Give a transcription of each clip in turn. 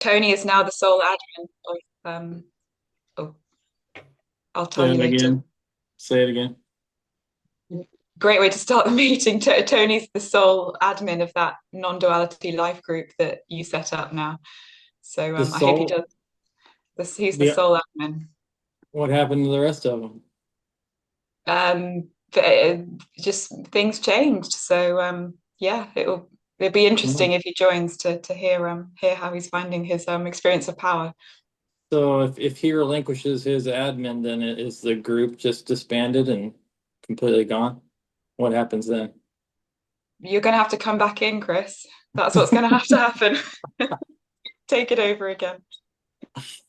Tony is now the sole admin of oh, I'll tell Say you it later. again. Say it again. Great way to start the meeting. Tony's the sole admin of that non-duality life group that you set up now. So The I hope he soul. does this. He's the The sole admin. What happened to the rest of them? But, just things changed. So yeah, it'll be interesting Oh. if he joins to hear how he's finding his experience of power. So if he relinquishes his admin, then is the group just disbanded and completely gone? What happens then? You're going to have to come back in, Chris. That's what's going to have to happen. Take it over again.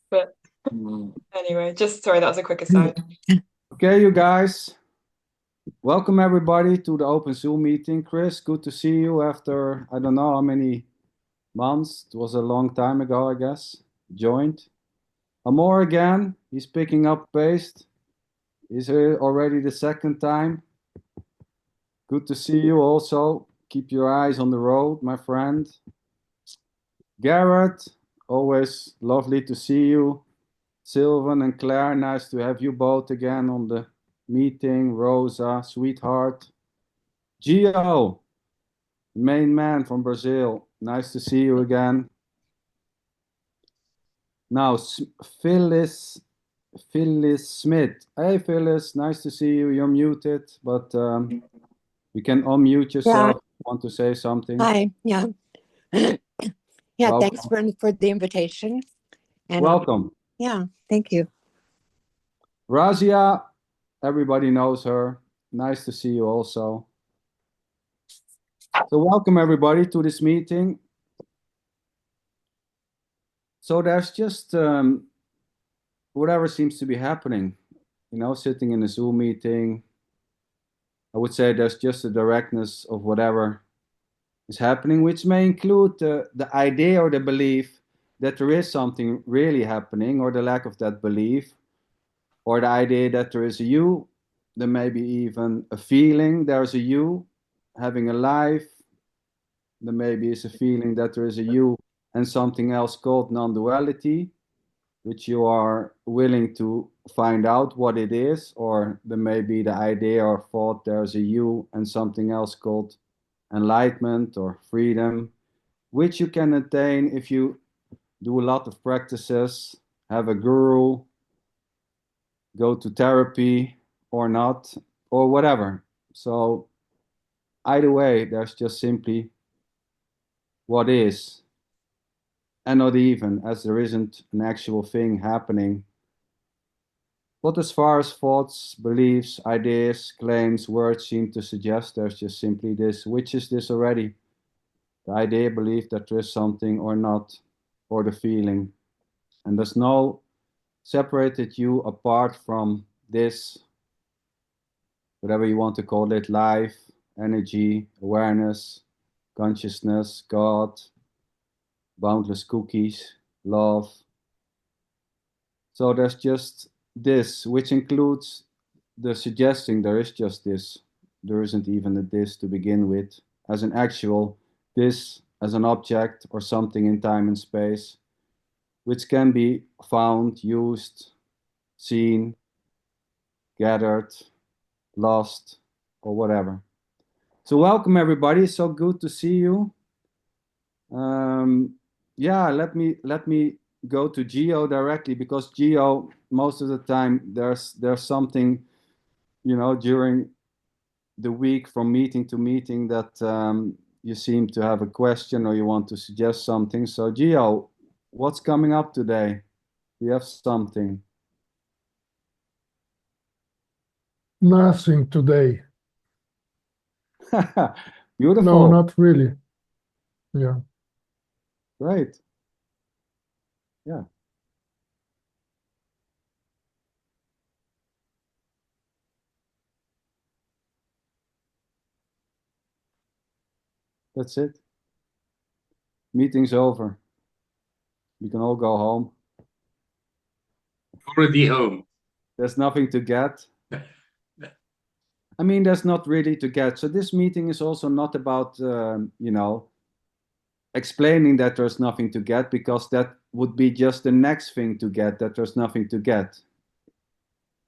But Hmm. anyway, just sorry, that was a quick aside. Okay, you guys. Welcome everybody to the open Zoom meeting. Chris, good to see you after I don't know how many months. It was a long time ago, I guess. Joined. Amor again. He's picking up pace. He's here already the second time. Good to see you also. Keep your eyes on the road, my friend. Garrett, always lovely to see you. Sylvan and Claire, nice to have you both again on the meeting. Rosa, sweetheart. Gio, main man from Brazil. Nice to see you again. Now, Phyllis, Phyllis Smith. Hey, Phyllis, nice to see you. You're muted, but you can unmute Yeah. yourself if you want to say something. Hi. Yeah. Yeah. Welcome. Thanks for the invitation. And Welcome. yeah, thank you. Razia, everybody knows her. Nice to see you also. So welcome everybody to this meeting. So there's just whatever seems to be happening, sitting in a Zoom meeting. I would say there's just a directness of whatever is happening, which may include the idea or the belief that there is something really happening, or the lack of that belief, or the idea that there is a you. There may be even a feeling there's a you having a life. There maybe is a feeling that there is a you and something else called non-duality, which you are willing to find out what it is, or there may be the idea or thought there's a you and something else called enlightenment or freedom, which you can attain if you do a lot of practices, have a guru, go to therapy or not, or whatever. So either way, there's just simply what is, and not even, as there isn't an actual thing happening. But as far as thoughts, beliefs, ideas, claims, words seem to suggest, there's just simply this. Which is this already? The idea, belief that there is something or not, or the feeling. And there's no separated you apart from this, whatever you want to call it, life, energy, awareness, consciousness, God, boundless cookies, love. So there's just this, which includes the suggesting there is just this. There isn't even a this to begin with, as an actual this, as an object or something in time and space, which can be found, used, seen, gathered, lost, or whatever. So welcome everybody. So good to see you. Yeah, let me go to Geo directly, because Geo, most of the time there's something, during the week from meeting to meeting that you seem to have a question or you want to suggest something. So Geo, what's coming up today? Do you have something? Nothing today. Beautiful. No, not really. Yeah. Great. Yeah. That's it. Meeting's over. We can all go home. Already home. There's nothing to get. I mean, there's not really to get. So this meeting is also not about, explaining that there's nothing to get, because that would be just the next thing to get, that there's nothing to get.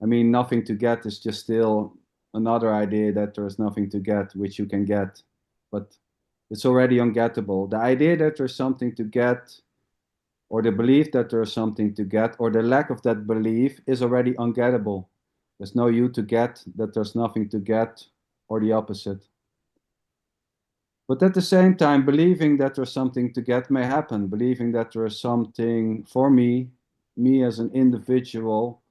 I mean, nothing to get is just still another idea that there's nothing to get, which you can get, but it's already ungettable. The idea that there's something to get, or the belief that there's something to get, or the lack of that belief is already ungettable. There's no you to get, that there's nothing to get, or the opposite. But at the same time, believing that there's something to get may happen. Believing that there is something for me as an individual,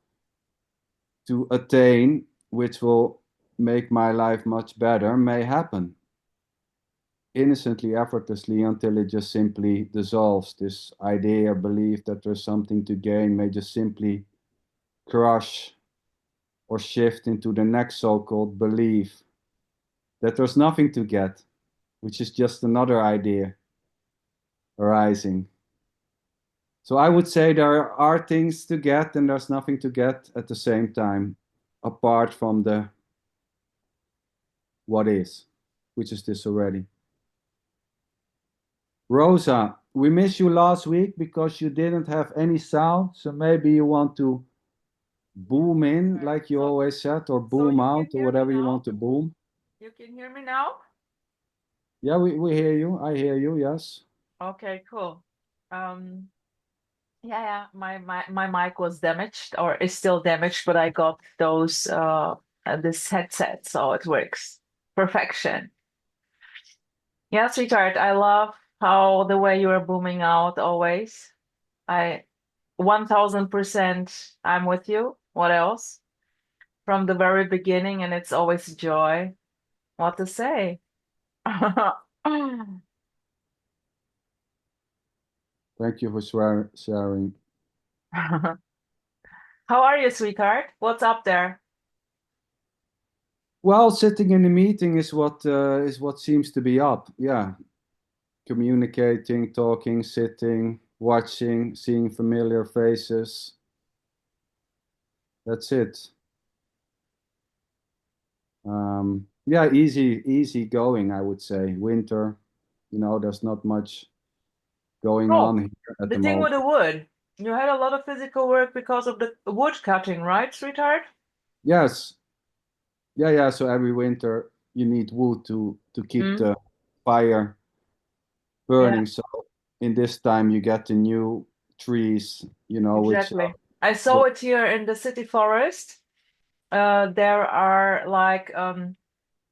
to attain, which will make my life much better, may happen. Innocently, effortlessly, until it just simply dissolves. This idea or belief that there's something to gain may just simply crush or shift into the next so-called belief that there's nothing to get, which is just another idea arising. So I would say there are things to get and there's nothing to get at the same time, apart from the what is, which is this already. Rosa, we missed you last week because you didn't have any sound, so maybe you want to boom in, like you always said, or boom out, or whatever you want to boom. You can hear me now? Yeah, we hear you. I hear you, yes. Okay, cool. Yeah, my mic was damaged or is still damaged, but I got those this headset, so it works. Perfection. Yeah, sweetheart, I love how the way you are booming out always. I 1000% I'm with you. What else? From the very beginning, and it's always a joy. What to say? Thank you for sharing. How are you, sweetheart? What's up there? Well, sitting in the meeting is what seems to be up. Yeah, communicating, talking, sitting, watching, seeing familiar faces. That's it. Yeah, easy going, I would say. Winter, there's not much going Oh, on here at the the thing with moment. the wood. You had a lot of physical work because of the wood cutting, right, sweetheart? Yes. Yeah. So every winter you need wood to keep Mm, the fire yeah, burning. So in this time you get the new trees, which exactly. I the- saw it here in the city forest. There are like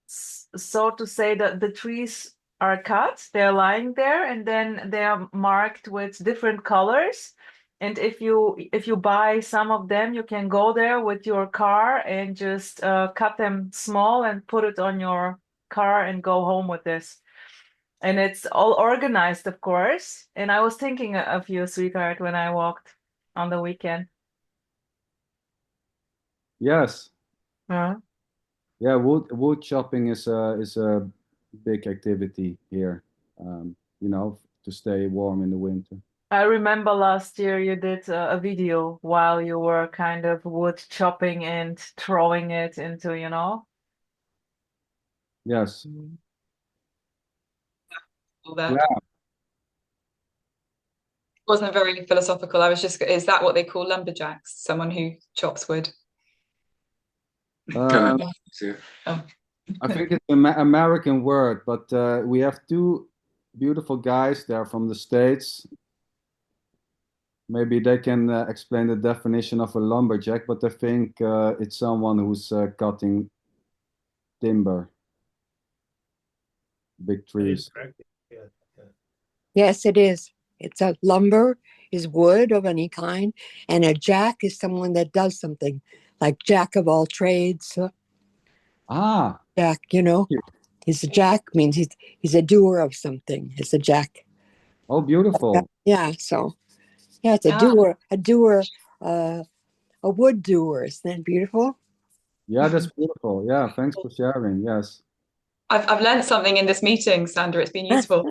so to say that the trees are cut, they're lying there, and then they are marked with different colors. And if you buy some of them, you can go there with your car and just cut them small and put it on your car and go home with this. And it's all organized, of course. And I was thinking of you, sweetheart, when I walked on the weekend. yes. Uh, Yeah, wood chopping is a big activity here. To stay warm in the winter. I remember last year you did a video while you were kind of wood chopping and throwing it into. Yes. All that Yeah. wasn't very philosophical. Is that what they call lumberjacks? Someone who chops wood? Um, Oh. I think it's an American word, but we have two beautiful guys there from the States. Maybe they can explain the definition of a lumberjack, but I think it's someone who's cutting timber, big trees. Yes, it is. It's a lumber is wood of any kind, and a jack is someone that does something, like jack of all trades. Ah, Jack, he's a jack means he's a doer of something. It's a jack. oh, beautiful. Yeah, so yeah, it's a Ah, doer, a wood doer. Isn't that beautiful? Yeah, that's beautiful. Yeah, thanks for sharing. Yes. I've learned something in this meeting, Sandra. It's been useful.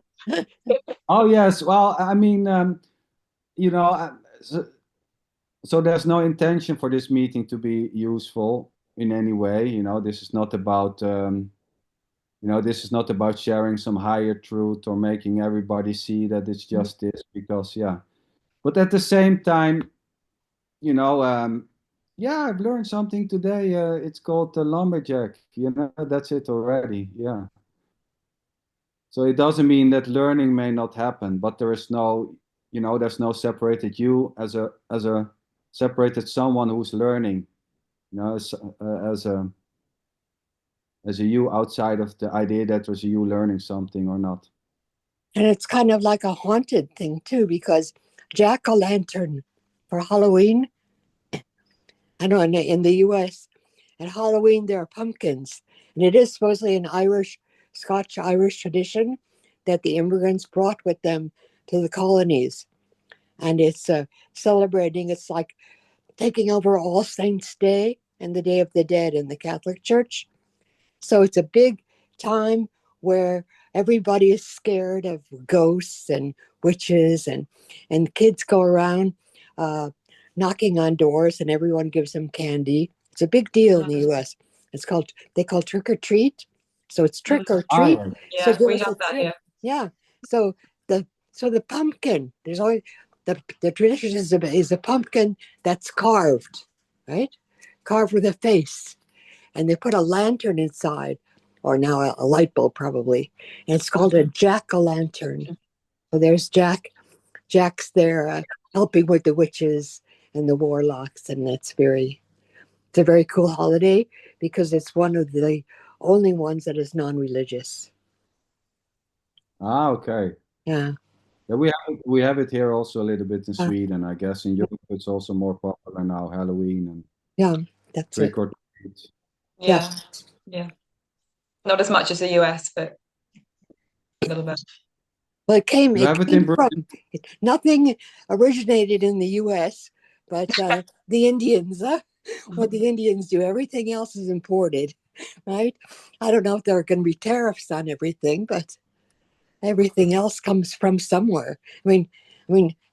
Oh, yes. Well, I mean, you know, uh, so, so there's no intention for this meeting to be useful in any way. This is not about sharing some higher truth or making everybody see that it's just this, because, yeah, But at the same time, you know, yeah, I've learned something today. It's called the lumberjack. You know, that's it already. Yeah. So it doesn't mean that learning may not happen, but there is no, you know, there's no separated you as a separated someone who's learning. You know, as a you outside of the idea that there's a you learning something or not. And it's kind of like a haunted thing too, because jack-o'-lantern for Halloween, I know in the US, at Halloween there are pumpkins. And it is supposedly an Irish, Scotch Irish tradition that the immigrants brought with them to the colonies. And it's celebrating, it's like taking over All Saints' Day and the Day of the Dead in the Catholic Church. So it's a big time where everybody is scared of ghosts and witches, and kids go around uh, knocking on doors, and everyone gives them candy. It's a big deal in the U.S. They call trick or treat. So it's trick or treat. Ireland. So Yeah, give we us have a that treat. here. Yeah. So the pumpkin. There's always the tradition is a pumpkin that's carved, right? Carved with a face, and they put a lantern inside, or now a light bulb probably, and it's called a jack-o'-lantern. So there's Jack's there helping with the witches and the warlocks, and it's a very cool holiday because it's one of the only ones that is non-religious. Ah, okay. Yeah, Yeah, we have it here also a little bit in uh, Sweden. I guess in Europe it's also more popular now, Halloween and yeah, that's it. trick or treat. Yeah. Yeah, yeah. Not as much as the US, but a little bit. Well, You it have it in came Brazil? from nothing originated in the U.S., but the Indians. What the Indians do, everything else is imported, right? I don't know if there are going to be tariffs on everything, but everything else comes from somewhere.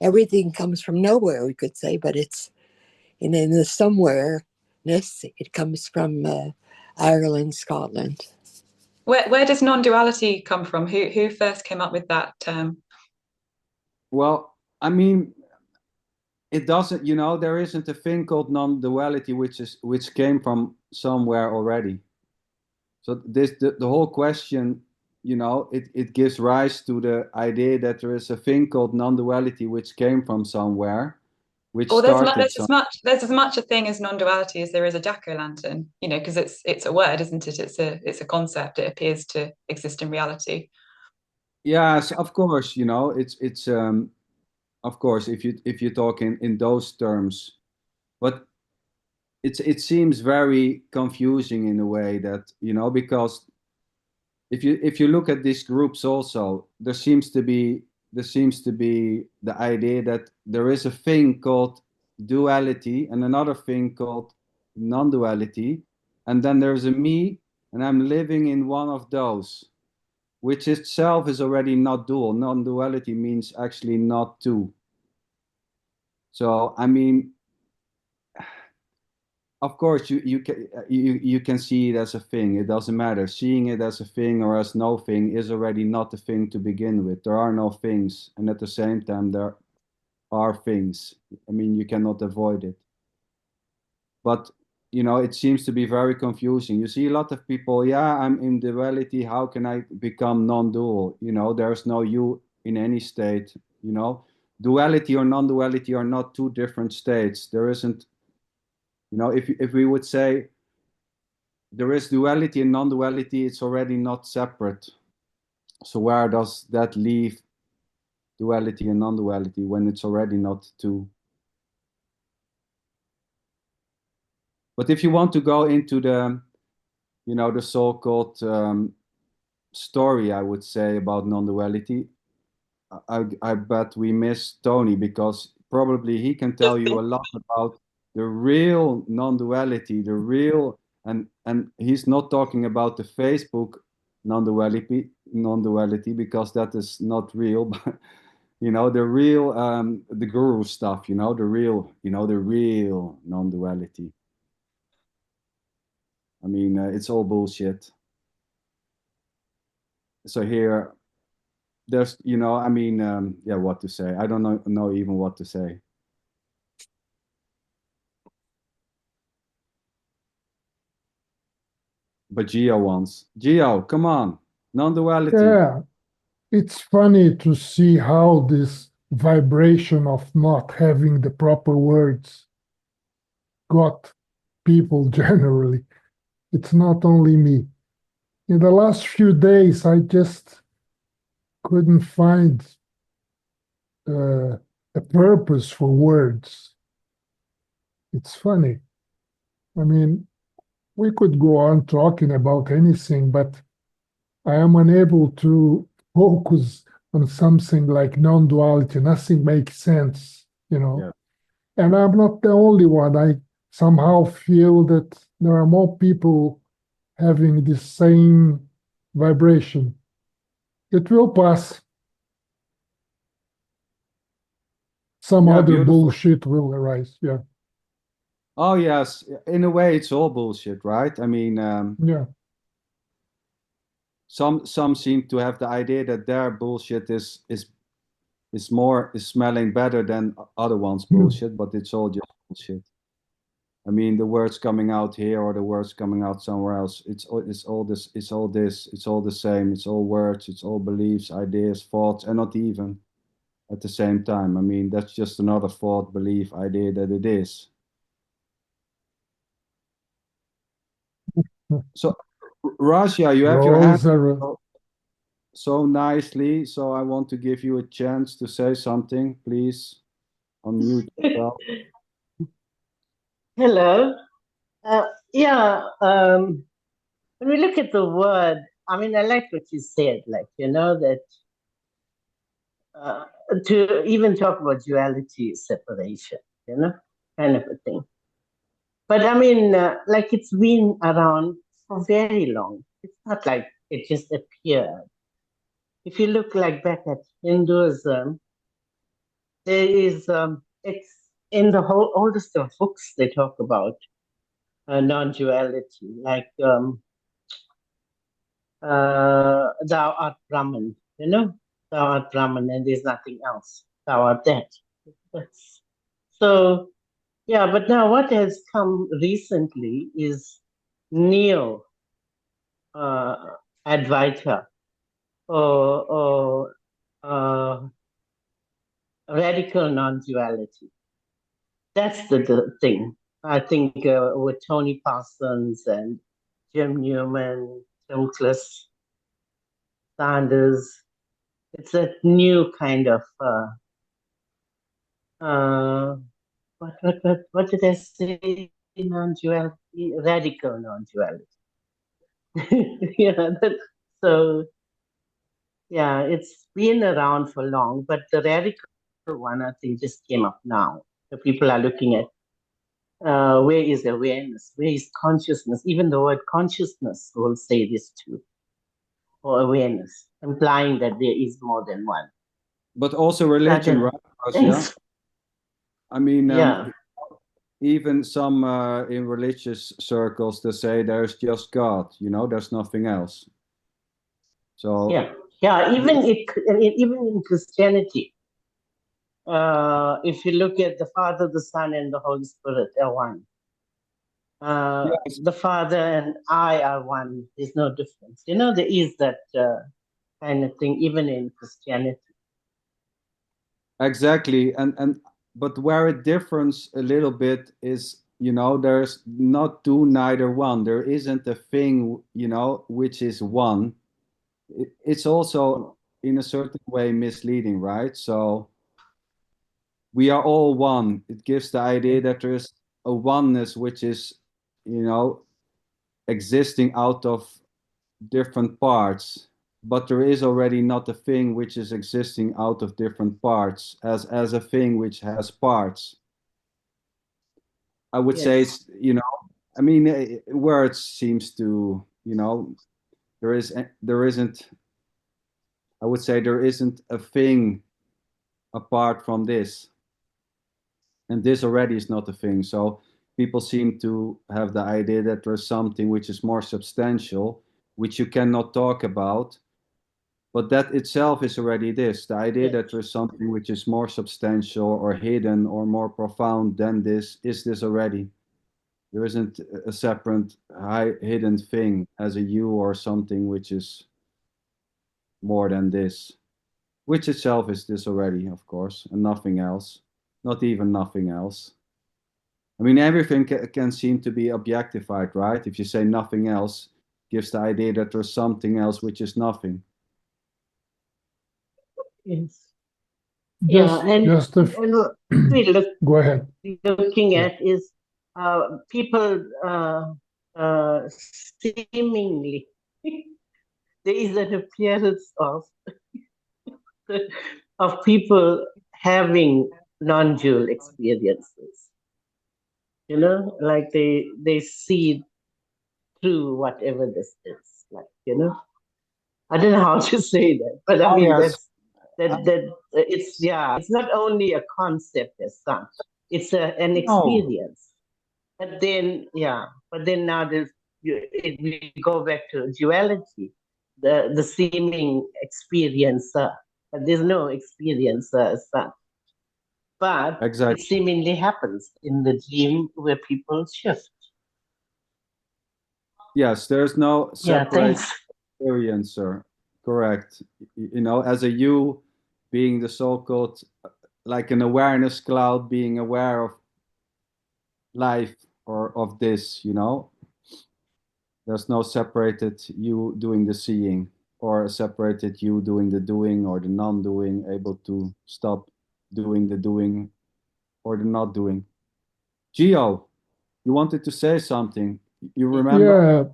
Everything comes from nowhere, we could say, but it's in the somewhere-ness, it comes from Ireland, Scotland. Where does non-duality come from? Who first came up with that term? Well, I mean, it doesn't, you know, there isn't a thing called non-duality which came from somewhere already. So the whole question, you know, it gives rise to the idea that there is a thing called non-duality which came from somewhere, which Or started there's some. as much a thing as non-duality as there is a jack-o'-lantern, you know, because it's a word, isn't it? It's a concept. It appears to exist in reality. Yes, of course, you know, it's of course if you talk in those terms, but it seems very confusing in a way that, you know, because if you look at these groups also, there seems to be the idea that there is a thing called duality and another thing called non-duality, and then there's a me, and I'm living in one of those, which itself is already not dual. Non-duality means actually not two. So I mean, of course, you can see it as a thing. It doesn't matter. Seeing it as a thing or as no thing is already not a thing to begin with. There are no things, and at the same time there are things. I mean, you cannot avoid it. But you know, it seems to be very confusing. You see a lot of people, yeah, I'm in duality. How can I become non-dual? You know, there's no you in any state. You know, duality or non-duality are not two different states. There isn't, you know, if we would say there is duality and non-duality, it's already not separate. So where does that leave duality and non-duality when it's already not two? But if you want to go into the, you know, the so-called story, I would say about non-duality, I bet we miss Tony because probably he can tell you a lot about the real non-duality, the real, and he's not talking about the Facebook non-duality because that is not real, but you know the real the guru stuff, you know, the real, you know, the real non-duality. I mean, it's all bullshit. So here there's, you know, I mean, yeah, what to say? I don't know even what to say. But Geo wants. Geo, come on. Non-duality. Yeah, it's funny to see how this vibration of not having the proper words got people generally. It's not only me. In the last few days, I just couldn't find a purpose for words. It's funny. I mean, we could go on talking about anything, but I am unable to focus on something like non-duality. Nothing makes sense, you know. Yeah. And I'm not the only one. I somehow feel that there are more people having the same vibration. It will pass. Some Yeah, other beautiful. bullshit will arise. Yeah. Oh yes, in a way, it's all bullshit, right? I mean, Yeah. some seem to have the idea that their bullshit is smelling better than other ones' bullshit, but it's all just bullshit. I mean, the words coming out here or the words coming out somewhere else, it's all this, it's all this, it's all the same. It's all words, it's all beliefs, ideas, thoughts, and not even at the same time. I mean, that's just another thought, belief, idea that it is. So, Russia, you have your hand Those are so nicely, so I want to give you a chance to say something. Please unmute yourself. Hello. Yeah, when we look at the word, I mean, I like what you said, like, you know, that to even talk about duality is separation, you know, kind of a thing. But I mean, like it's been around for very long. It's not like it just appeared. If you look like back at Hinduism, there is, it's in the whole oldest of books they talk about non-duality, like thou art Brahman, you know, thou art Brahman and there's nothing else. Thou art that. That's, so, yeah, but now what has come recently is neo Advaita or radical non-duality. That's the thing. I think with Tony Parsons and Jim Newman, Tim Kliss, Sanders, it's a new kind of what did I say? Non-duality, radical non-duality. Yeah, so yeah, it's been around for long, but the radical one I think just came up now. So people are looking at where is awareness, where is consciousness. Even the word consciousness will say this too, or awareness, implying that there is more than one. But also religion, right? Yeah. I mean, yeah. even some in religious circles, they say there's just God, you know, there's nothing else. So yeah, even in Christianity, if you look at the Father, the Son, and the Holy Spirit are one. yes, The Father and I are one. There's no difference. You know, there is that kind of thing even in Christianity. exactly. And but where it differs a little bit is, you know, there's not two, neither one. There isn't a thing, you know, which is one. It's also in a certain way misleading, right? So we are all one. It gives the idea that there's a oneness which is, you know, existing out of different parts, but there is already not a thing which is existing out of different parts as a thing which has parts. I would say Yes. it's, you know, I mean, words seems to, you know, there isn't, I would say there isn't a thing apart from this, and this already is not a thing. So people seem to have the idea that there's something which is more substantial, which you cannot talk about, But that itself is already this. The idea Yes. that there's something which is more substantial or hidden or more profound than this is this already. There isn't a separate hidden thing as a you or something which is more than this, which itself is this already, of course, and nothing else, not even nothing else. I mean, everything can seem to be objectified, right? If you say nothing else, gives the idea that there's something else which is nothing. Yes. Yeah, and what we look go ahead. looking at is people seemingly there is an appearance of people having non-dual experiences. You know, like they see through whatever this is. Like, you know, I don't know how to say that, but I mean yes. that it's it's not only a concept as such, it's an experience. But then now we go back to duality, the seeming experiencer, but there's no experiencer as such. But Exactly. it seemingly happens in the dream where people shift. Yes, there's no separate Thanks. experiencer. Correct. You know, as a you being the so-called like an awareness cloud, being aware of life or of this, you know. There's no separated you doing the seeing or a separated you doing the doing or the non-doing, able to stop doing the doing or the not doing. Gio, you wanted to say something. You remember?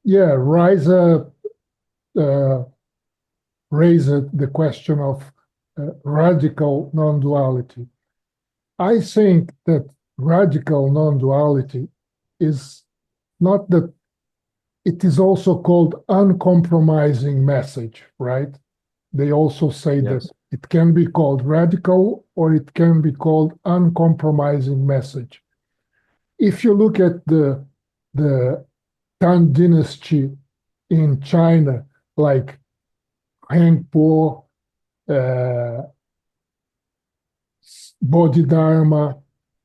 Yeah. Risa raised the question of radical non-duality. I think that radical non-duality is not that it is also called uncompromising message, right? They also say that it can be called radical or it can be called uncompromising message. If you look at the Tang Dynasty in China, like Heng Po, Bodhidharma,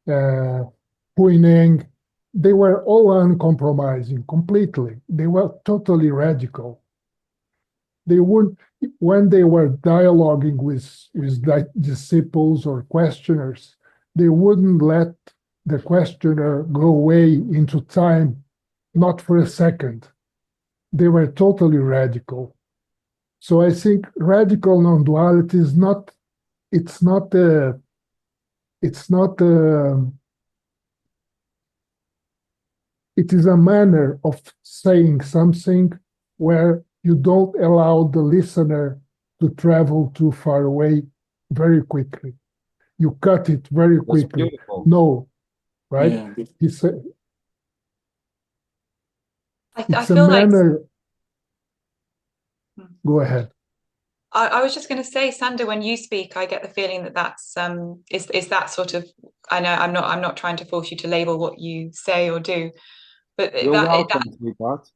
Huineng, they were all uncompromising completely. They were totally radical. They would, when they were dialoguing with disciples or questioners, they wouldn't let the questioner go away into time, not for a second. They were totally radical. So I think radical non-duality is not, it's not a, it is a manner of saying something where you don't allow the listener to travel too far away very quickly. You cut it very quickly. No, right? Yeah. He said, I it's a feel like manner. Go ahead. I was just going to say, Sander, when you speak, I get the feeling that that's is that sort of. I know I'm not trying to force you to label what you say or do, but You're welcome, sweetheart.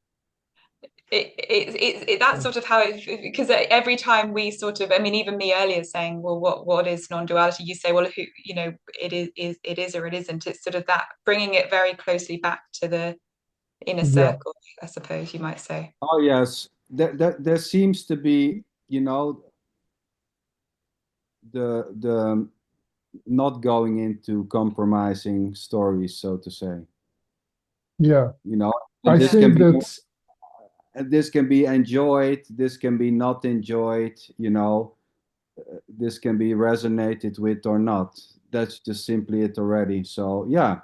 That's sort of how it, because every time we sort of, I mean, even me earlier saying, well, what is non-duality? You say, well, who, you know, it is or it isn't. It's sort of that bringing it very closely back to the inner circle, I suppose you might say. Oh yes, there seems to be, you know, the not going into compromising stories, so to say. Yeah, you know, I think that's this can be enjoyed, this can be not enjoyed, you know, this can be resonated with or not. That's just simply it already. So yeah,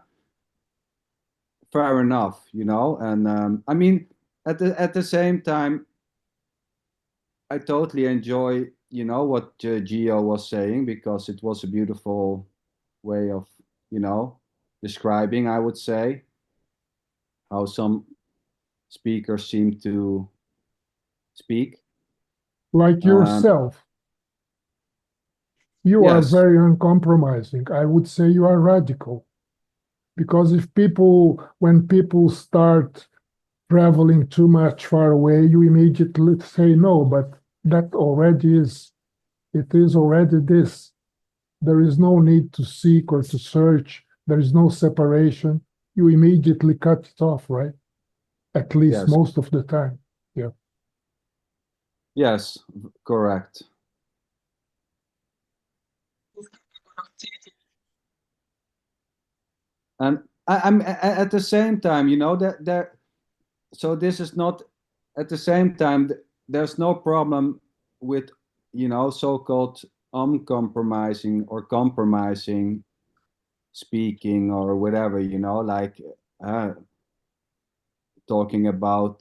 fair enough, you know. And I mean, at the same time, I totally enjoy, you know, what Gio was saying, because it was a beautiful way of, you know, describing, I would say, how some speakers seem to speak. like yourself. You are Yes. very uncompromising. I would say you are radical. Because when people start traveling too much far away, you immediately say no, but that already is. It is already this. There is no need to seek or to search. There is no separation. You immediately cut it off, right? At least Yes. most of the time. Yeah. Yes, correct. And I'm at the same time, you know, that there. So this is not at the same time. There's no problem with, you know, so-called uncompromising or compromising speaking or whatever, you know, like talking about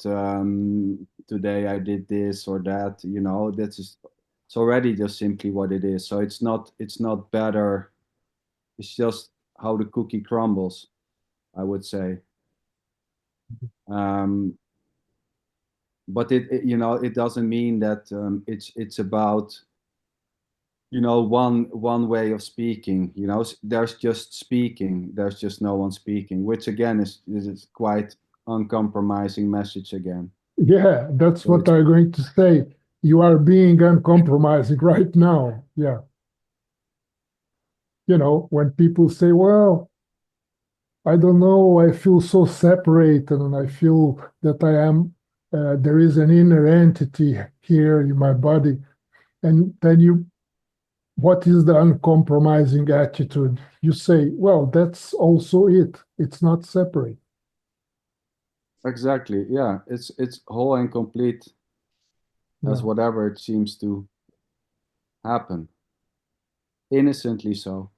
today I did this or that, you know, it's already just simply what it is. So it's not better. It's just how the cookie crumbles, I would say. Um, but you know, it doesn't mean that it's about, you know, one way of speaking. You know, there's just speaking. There's just no one speaking, which again is quite uncompromising message again. Yeah, that's So what it's I'm going to say. You are being uncompromising right now. Yeah. You know, when people say, well, I don't know, I feel so separated and I feel that there is an inner entity here in my body. And then what is the uncompromising attitude? You say, well, that's also it. It's not separate. exactly, yeah. It's whole and complete as Yeah. whatever it seems to happen, innocently so.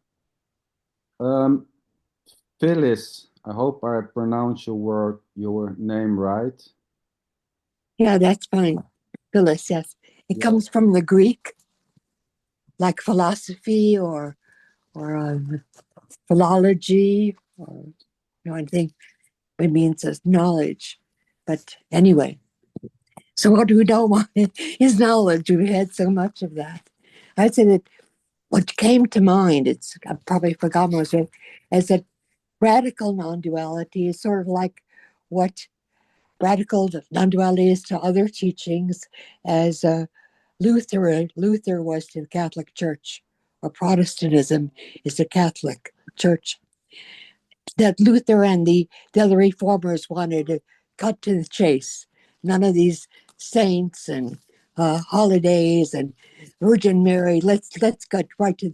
Um, Phyllis, I hope I pronounce your name right. Yeah, that's fine. Phyllis, yes. It Yeah. comes from the Greek, like philosophy or philology, or I think it means as knowledge. But anyway, so what we don't want is knowledge. We've had so much of that. I'd say that what came to mind, I've probably forgotten what it was, is that radical non-duality is sort of like what radical non-duality is to other teachings, as Luther was to the Catholic Church, or Protestantism is the Catholic Church. That Luther and the other reformers wanted to cut to the chase. None of these saints and holidays and Virgin Mary. Let's get right to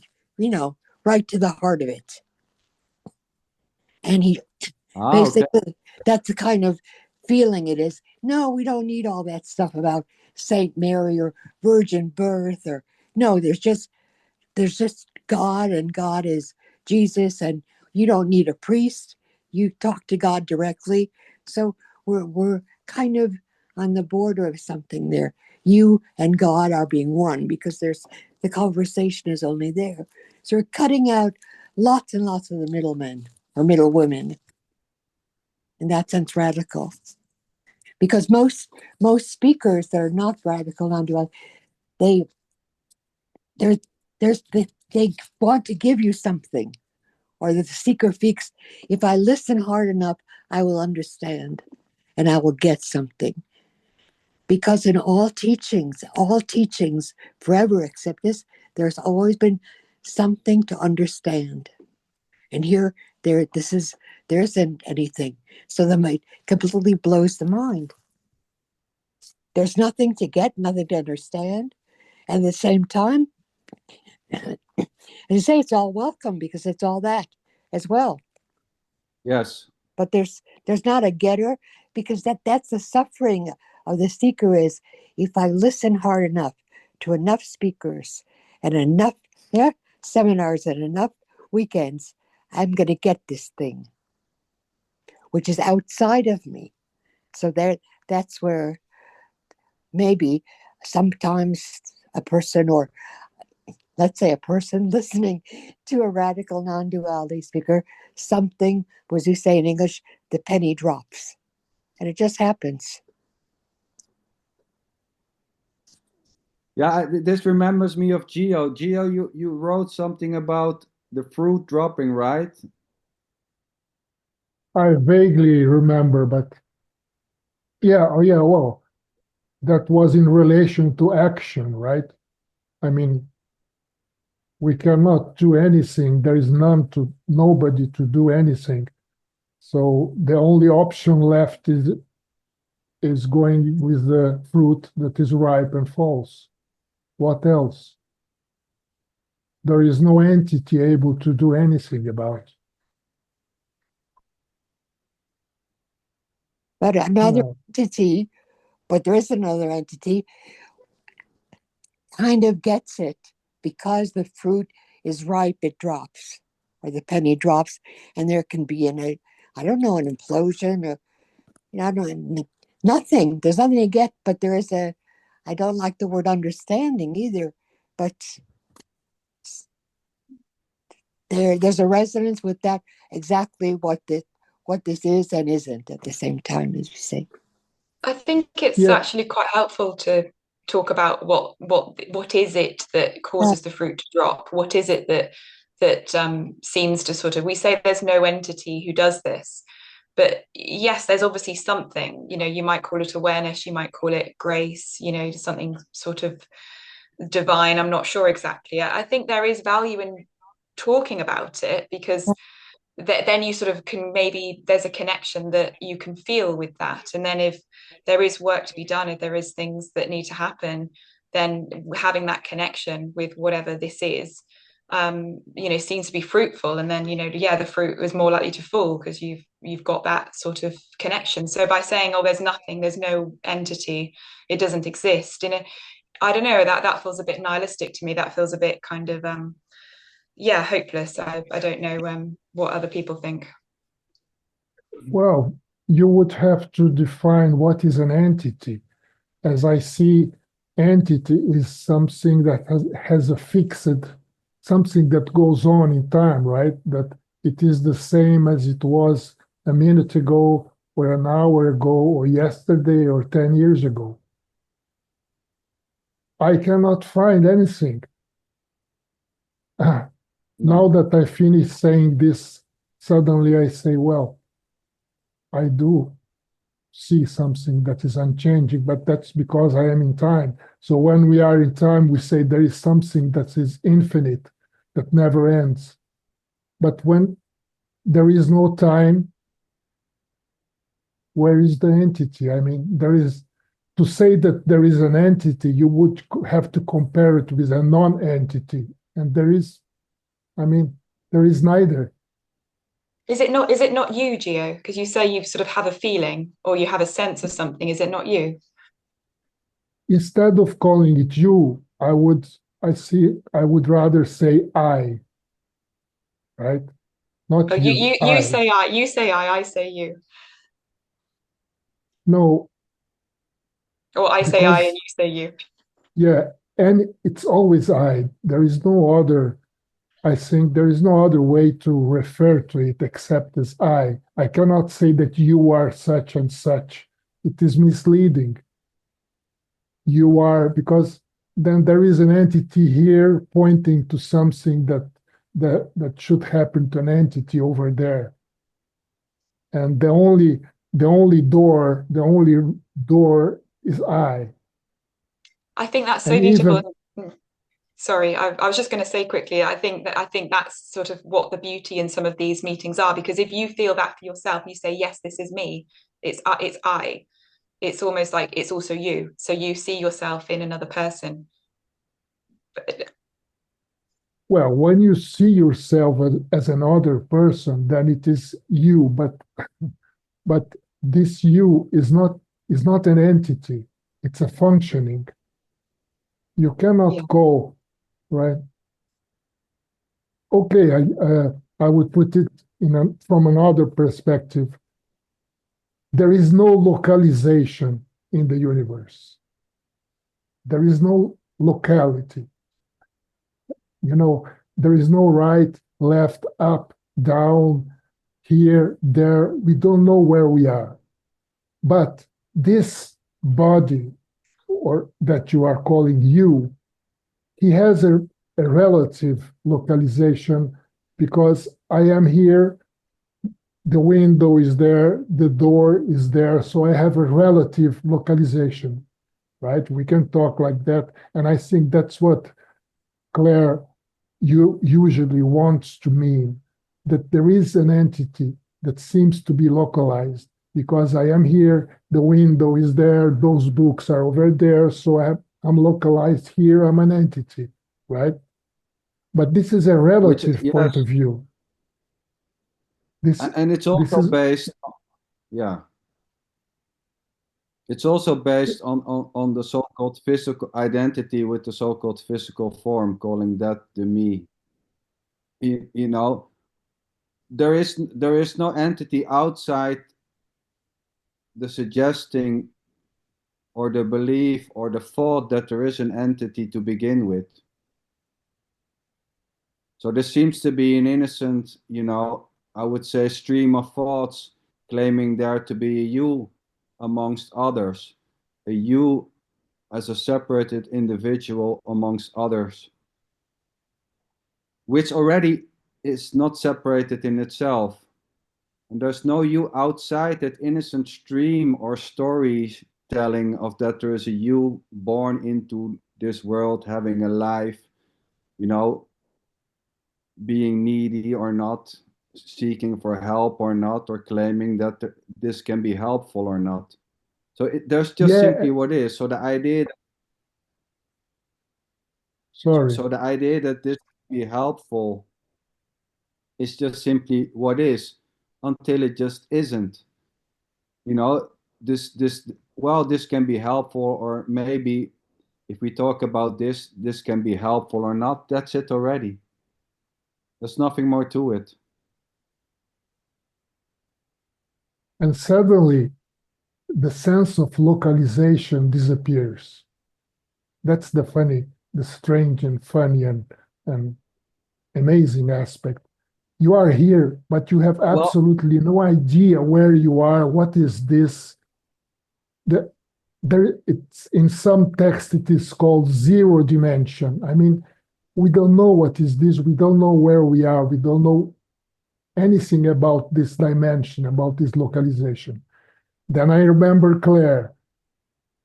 right to the heart of it. And he Okay. basically, that's the kind of feeling it is. No, we don't need all that stuff about Saint Mary or virgin birth, or no. There's just God, and God is Jesus, and you don't need a priest. You talk to God directly. So we're kind of on the border of something there. You and God are being one because the conversation is only there. So we're cutting out lots and lots of the middlemen or middle women. In that sense, radical. Because most speakers that are not radical non-dual, they there's they want to give you something, or the seeker speaks. If I listen hard enough, I will understand, and I will get something. Because in all teachings forever except this, there's always been something to understand. And here, there isn't anything. So that might completely blows the mind. There's nothing to get, nothing to understand. And at the same time, as you say, it's all welcome because it's all that as well. Yes. But there's not a getter, because that's the suffering of the seeker is, if I listen hard enough to enough speakers and enough seminars and enough weekends, I'm going to get this thing, which is outside of me. So that's where maybe sometimes a person, or let's say a person listening to a radical non-duality speaker, something, was you say in English, the penny drops. And it just happens. Yeah, this remembers me of Geo. Geo, you wrote something about the fruit dropping, right? I vaguely remember, but yeah, oh yeah, well, that was in relation to action, right? I mean, we cannot do anything. There is nobody to do anything. So the only option left is going with the fruit that is ripe and false. What else? There is no entity able to do anything about. But another Yeah. entity, but there is another entity, kind of gets it because the fruit is ripe, it drops, or the penny drops, and there can be I don't know, an implosion, or I don't know, nothing. There's nothing to get, but there is I don't like the word understanding either, but there's a resonance with that, exactly what this is and isn't at the same time, as you say. I think it's Yeah. actually quite helpful to talk about what is it that causes the fruit to drop? What is it that seems to sort of, we say there's no entity who does this, but yes, there's obviously something, you might call it awareness, you might call it grace, something sort of divine. I'm not sure exactly. I think there is value in talking about it, because then you sort of can, maybe there's a connection that you can feel with that, and then if there is work to be done, if there is things that need to happen, then having that connection with whatever this is, seems to be fruitful, and then yeah, the fruit is more likely to fall because you've got that sort of connection. So by saying, oh, there's nothing, there's no entity, it doesn't exist, I don't know, that feels a bit nihilistic to me. That feels a bit kind of yeah, hopeless. I don't know what other people think. Well, you would have to define what is an entity. As I see, entity is something that has a fixed, something that goes on in time, right? That it is the same as it was a minute ago, or an hour ago, or yesterday, or 10 years ago. I cannot find anything. Now that I finish saying this, suddenly I say, well, I do see something that is unchanging, but that's because I am in time. So when we are in time, we say there is something that is infinite, that never ends. But when there is no time, where is the entity? I mean, to say that there is an entity, you would have to compare it with a non-entity. And there is neither. Is it not you, Gio? Because you say you sort of have a feeling or you have a sense of something. Is it not you? Instead of calling it you, I would rather say I, right? Not Oh, you you, you you I. say I say you. No, Or I say I and because, you say you. yeah, and it's always I. I think there is no other way to refer to it except as I. I cannot say that you are such and such. It is misleading. You are, because then there is an entity here pointing to something that should happen to an entity over there. And the only door is I. I think that's so And beautiful. even, Sorry, I was just going to say quickly, I think that's sort of what the beauty in some of these meetings are, because if you feel that for yourself, you say, yes, this is me. It's I. It's almost like it's also you. So you see yourself in another person. well, when you see yourself as another person, then it is you, but this you is not an entity. It's a functioning. You Yeah. cannot go, right? Okay, I would put it from another perspective. There is no localization in the universe. There is no locality. There is no right, left, up, down, here, there. We don't know where we are. But this body, or that you are calling you, he has a relative localization, because I am here, the window is there, the door is there, so I have a relative localization. right? We can talk like that. And I think that's what Claire usually wants to mean, that there is an entity that seems to be localized because I am here, the window is there, those books are over there, so I'm localized here, I'm an entity, right? But this is a Which, relative point yes, of view. This and it's this also is based, yeah, it's also based on the so-called physical identity with the so-called physical form, calling that the me. You know, there is no entity outside the suggesting or the belief or the thought that there is an entity to begin with. So this seems to be an innocent, I would say, stream of thoughts claiming there to be a you amongst others, a you as a separated individual amongst others, which already is not separated in itself. And there's no you outside that innocent stream or storytelling of that there is a you born into this world, having a life, you know, being needy or not, seeking for help or not, or claiming that this can be helpful or not. So there's just yeah, simply what is. sorry. So the idea that this can be helpful is just simply what is until it just isn't. You know, this can be helpful, or maybe if we talk about this can be helpful or not. That's it already. There's nothing more to it. And suddenly the sense of localization disappears. That's the strange and funny and amazing aspect. You are here, but you have Well, absolutely no idea where you are. What is this? The, it's in some text it is called zero dimension. I mean, we don't know what is this. We don't know where we are. We don't know anything about this dimension, about this localization. Then I remember Claire,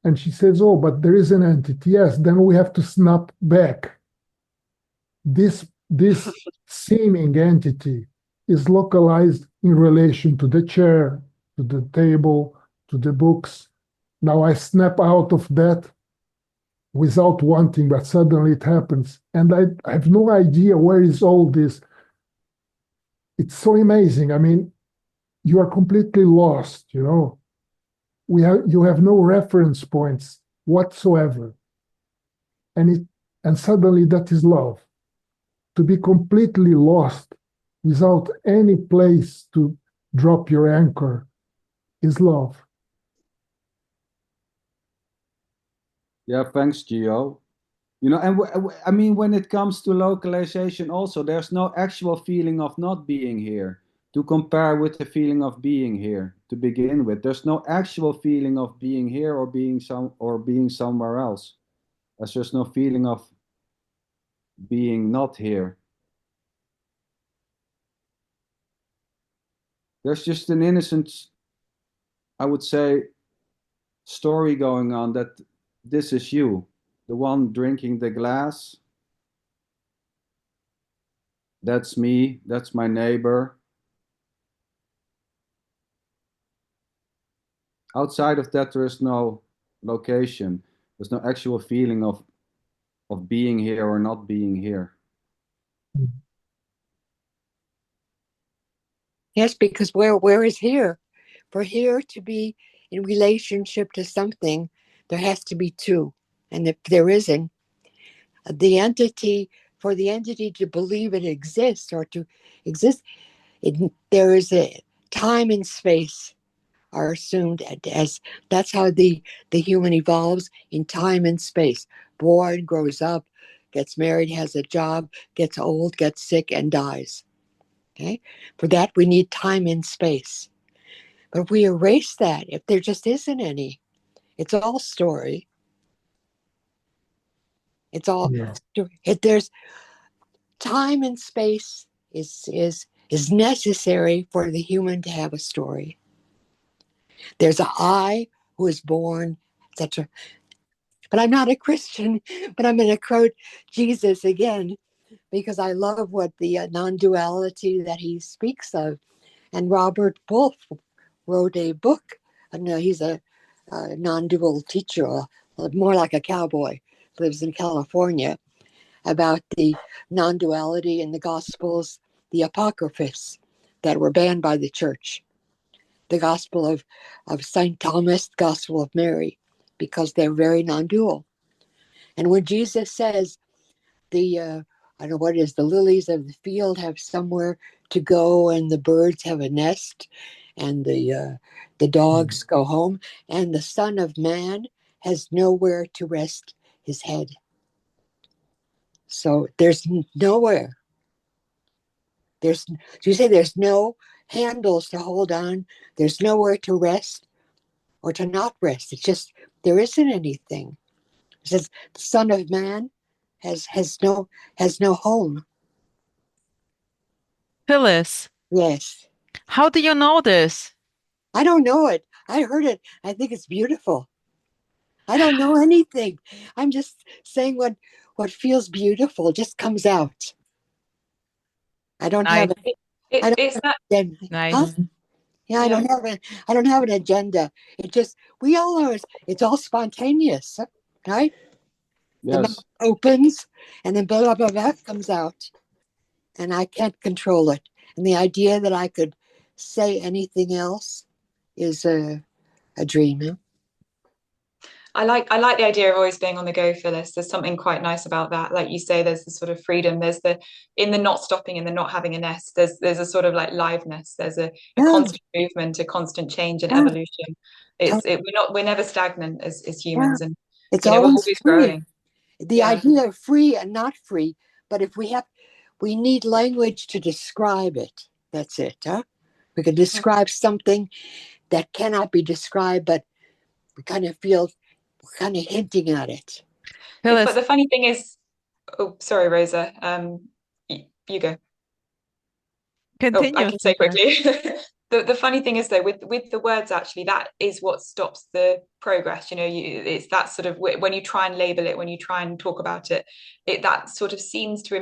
and she says, "Oh, but there is an entity." Yes, then we have to snap back. This seeming entity is localized in relation to the chair, to the table, to the books. Now I snap out of that without wanting, but suddenly it happens. And I have no idea where is all this. It's so amazing. I mean, you are completely lost, you know. You have no reference points whatsoever. And suddenly that is love. To be completely lost without any place to drop your anchor is love. yeah, thanks, Gio. And I mean, when it comes to localization, also, there's no actual feeling of not being here to compare with the feeling of being here to begin with. There's no actual feeling of being here or being somewhere else, as there's no feeling of being not here. There's just an innocent, I would say, story going on that this is you, the one drinking the glass. That's me, that's my neighbor. Outside of that, there is no location. There's no actual feeling of being here or not being here. Yes, because where is here? For here to be in relationship to something, there has to be two. And if there isn't, the entity, for the entity to believe it exists or to exist, there is a time and space are assumed as that's how the human evolves in time and space. Born, grows up, gets married, has a job, gets old, gets sick, and dies. Okay, for that we need time and space. But if we erase that, if there just isn't any, it's all story. It's all Yeah. if there's time and space is necessary for the human to have a story. There's an I who is born, etc. but I'm not a Christian, but I'm going to quote Jesus again because I love what the non-duality that he speaks of. And Robert Wolff wrote a book. No, he's a non-dual teacher, more like a cowboy, lives in California, about the non-duality in the Gospels, the Apocryphs that were banned by the church, the Gospel of St. Thomas, the Gospel of Mary, because they're very non-dual. And when Jesus says I don't know what it is, the lilies of the field have somewhere to go, and the birds have a nest, and the dogs go home, and the Son of Man has nowhere to rest his head. So there's nowhere. You say there's no handles to hold on. There's nowhere to rest or to not rest. It's just there isn't anything. It says the Son of Man has no home. Phyllis, Yes. how do you know this? I don't know it. I heard it. I think it's beautiful. I don't know anything. I'm just saying what feels beautiful just comes out. I don't Nice. have I don't It's have that an agenda. Nice. Huh? Yeah, I don't have an agenda. It just we all know it's all spontaneous, right? The mouth Yes. opens and then blah blah blah comes out. And I can't control it. And the idea that I could say anything else is a dream. I like the idea of always being on the go, Phyllis. There's something quite nice about that. Like you say, there's the sort of freedom. There's the in the not stopping, in the not having a nest. There's a sort of like liveness. There's a Yeah, constant movement, a constant change and yeah, evolution. We're never stagnant as yeah. humans, and It's we're always always free. growing. The Yeah. idea of free and not free, but if we need language to describe it. That's it, huh? We can describe something that cannot be described, but we kind of feel we're kind of hinting at it. But Phyllis, the funny thing is, oh, sorry, Rosa. You go. Oh, I continue. can say quickly. The funny thing is though, with the words, actually, that is what stops the progress. It's that sort of when you try and label it, when you try and talk about it, that sort of seems to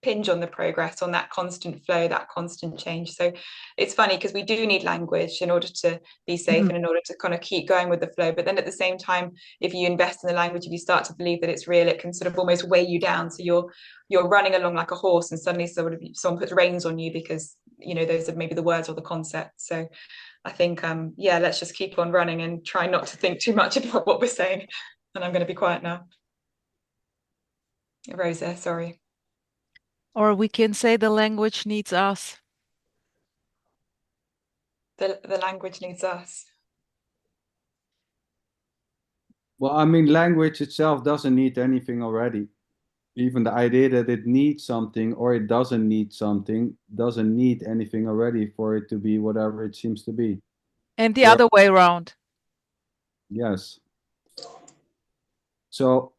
impinge on the progress, on that constant flow, that constant change. So it's funny because we do need language in order to be safe and in order to kind of keep going with the flow. But then at the same time, if you invest in the language, if you start to believe that it's real, it can sort of almost weigh you down. So you're running along like a horse, and suddenly someone puts reins on you because those are maybe the words or the concepts. So I think let's just keep on running and try not to think too much about what we're saying. And I'm going to be quiet now. Rosa, sorry. Or we can say the language needs us. The language needs us. Well, I mean, language itself doesn't need anything already. Even the idea that it needs something or it doesn't need something doesn't need anything already for it to be whatever it seems to be. And the other way around. Yes. So,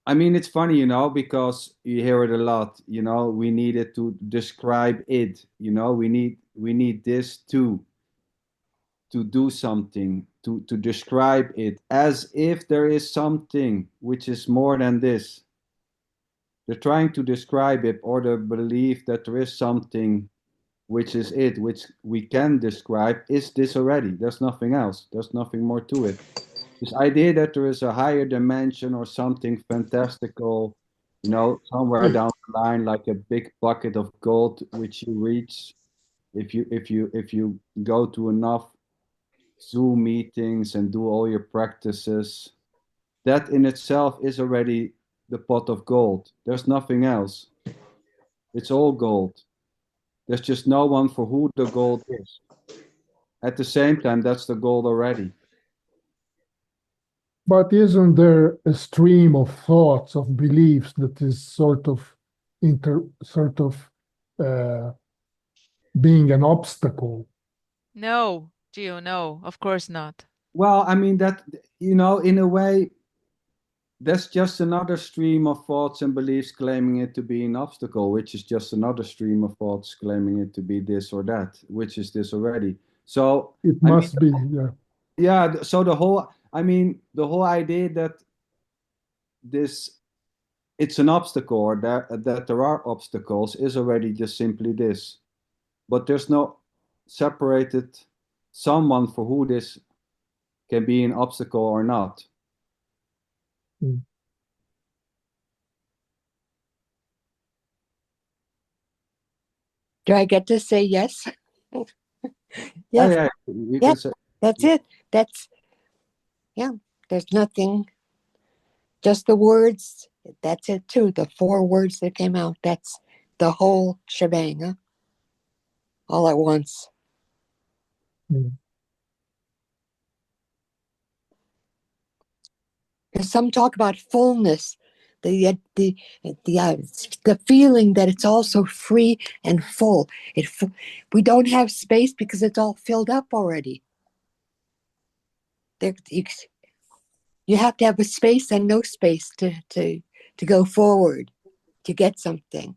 I mean, it's funny, because you hear it a lot, we need it to describe it, we need this to do something, to describe it, as if there is something which is more than this. They're trying to describe it or the belief that there is something which is it, which we can describe, is this already. There's nothing else. There's nothing more to it. This idea that there is a higher dimension or something fantastical, somewhere down the line, like a big bucket of gold, which you reach if you go to enough Zoom meetings and do all your practices. That in itself is already the pot of gold. There's nothing else. It's all gold. There's just no one for who the gold is. At the same time, that's the gold already. But isn't there a stream of thoughts, of beliefs that is sort of uh, being an obstacle? No, Gio, no, of course not. Well, I mean, that, in a way, that's just another stream of thoughts and beliefs claiming it to be an obstacle, which is just another stream of thoughts claiming it to be this or that, which is this already. So, It I mean, must be, yeah. yeah, so the whole idea that this it's an obstacle, or that there are obstacles, is already just simply this. But there's no separated someone for who this can be an obstacle or not. Mm. Do I get to say yes? Yeah, Yes. yeah, you Yeah. can say. That's it. That's, yeah, there's nothing, just the words. That's it too. The 4 words that came out. That's the whole shebang, huh? All at once. Mm. There's some talk about fullness, the the feeling that it's also free and full. We don't have space because it's all filled up already. There, you have to have a space and no space to go forward, to get something.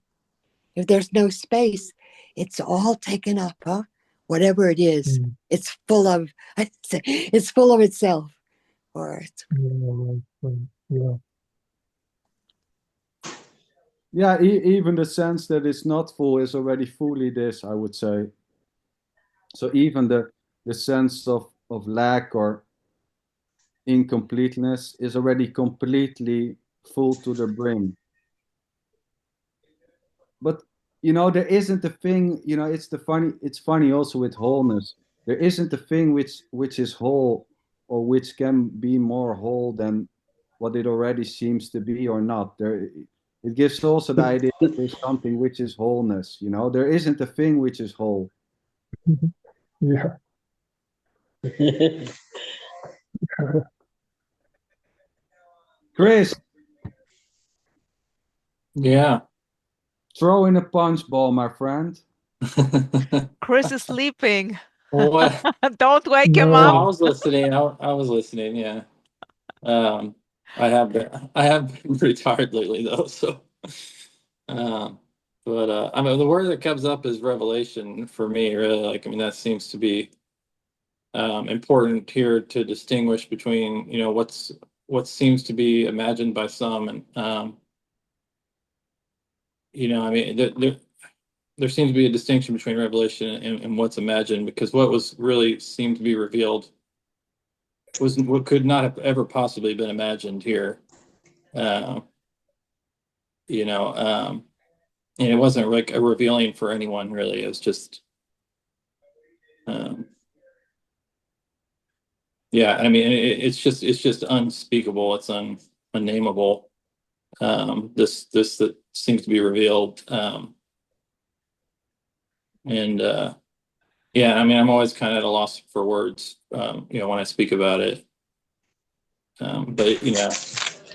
If there's no space, it's all taken up, huh? Whatever it is, Mm. it's full of, it's full of itself, or Yeah, right. Yeah. Yeah, even the sense that it's not full is already fully this, I would say. So even the sense of lack or incompleteness is already completely full to the brim. But there isn't a thing, it's funny also with wholeness. There isn't a thing which is whole, or which can be more whole than what it already seems to be or not. It gives also the idea that there's something which is wholeness. There isn't a thing which is whole. Yeah. Chris, Yeah. throw in a punch ball, my friend. Chris is sleeping. What? Don't wake him No, up. I No. was listening. I was listening. Yeah. Um, I have been pretty tired lately though. So, um, but I mean, the word that comes up is revelation for me. Really, like, I mean, that seems to be important here to distinguish between what seems to be imagined by some, and I mean, there seems to be a distinction between revelation and what's imagined, because what was really seemed to be revealed was what could not have ever possibly been imagined here. Uh, and it wasn't like a revealing for anyone really. It was just, um, yeah. I mean, it's just unspeakable. It's unnameable. This that seems to be revealed, and yeah. I mean, I'm always kind of at a loss for words, when I speak about it. But yeah.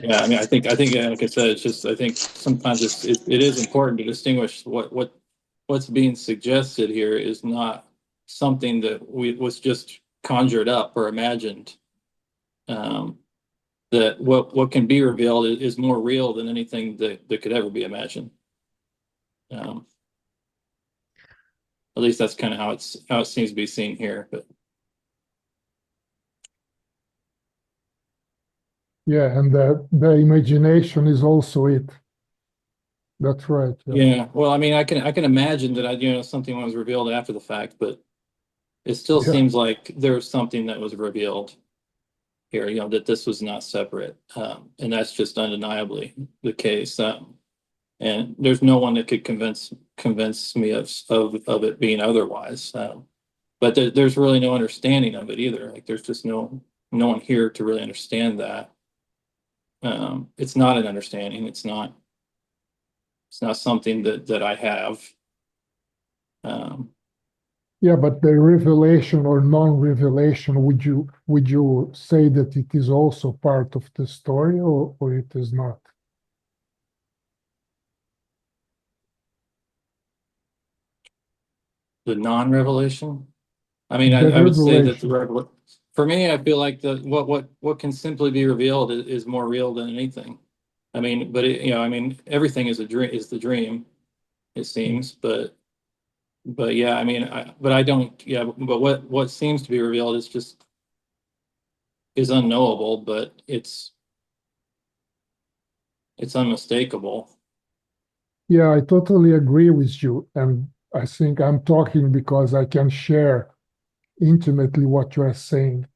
I mean, I think, yeah, like I said, it's just, I think sometimes it is important to distinguish what's being suggested here is not something that was just conjured up or imagined. Um, that what can be revealed is more real than anything that could ever be imagined. Um, at least that's kind of how it seems to be seen here. But Yeah, and the imagination is also it. That's right. Yeah. yeah, well, I mean, I can imagine that something was revealed after the fact, but it still Yeah. seems like there's something that was revealed here, that this was not separate. And that's just undeniably the case. And there's no one that could convince me of it being otherwise. But there's really no understanding of it either. Like, there's just no one here to really understand that. It's not an understanding. It's not something that I have. Um, Yeah, but the revelation or non-revelation, would you say that it is also part of the story, or it is not? the non-revelation. I mean, The I would say that revelation. for me, I feel like what can simply be revealed is more real than anything. I mean, but I mean, everything is the dream, it seems. But yeah, I mean, but I don't. Yeah, but what seems to be revealed is unknowable. But it's unmistakable. Yeah, I totally agree with you. And I think I'm talking because I can share intimately what you are saying.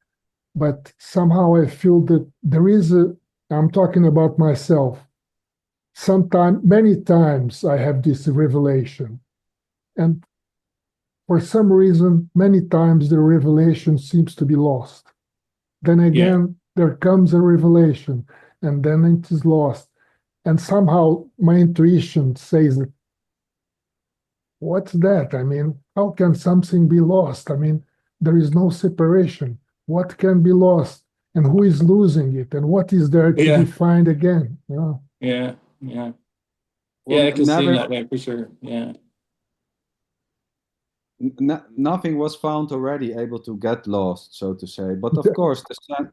But somehow I feel that I'm talking about myself. Many times I have this revelation. And for some reason, many times the revelation seems to be lost. Then Yeah. again, there comes a revelation, and then it is lost. And somehow my intuition says that, what's that? I mean, how can something be lost? I mean, there is no separation. What can be lost? And who is losing it? And what is there to be Yeah. found again? Yeah. Yeah. Yeah. Well, Yeah, I can see in never, that way for sure. Yeah. nothing was found already able to get lost, so to say. But of The- course,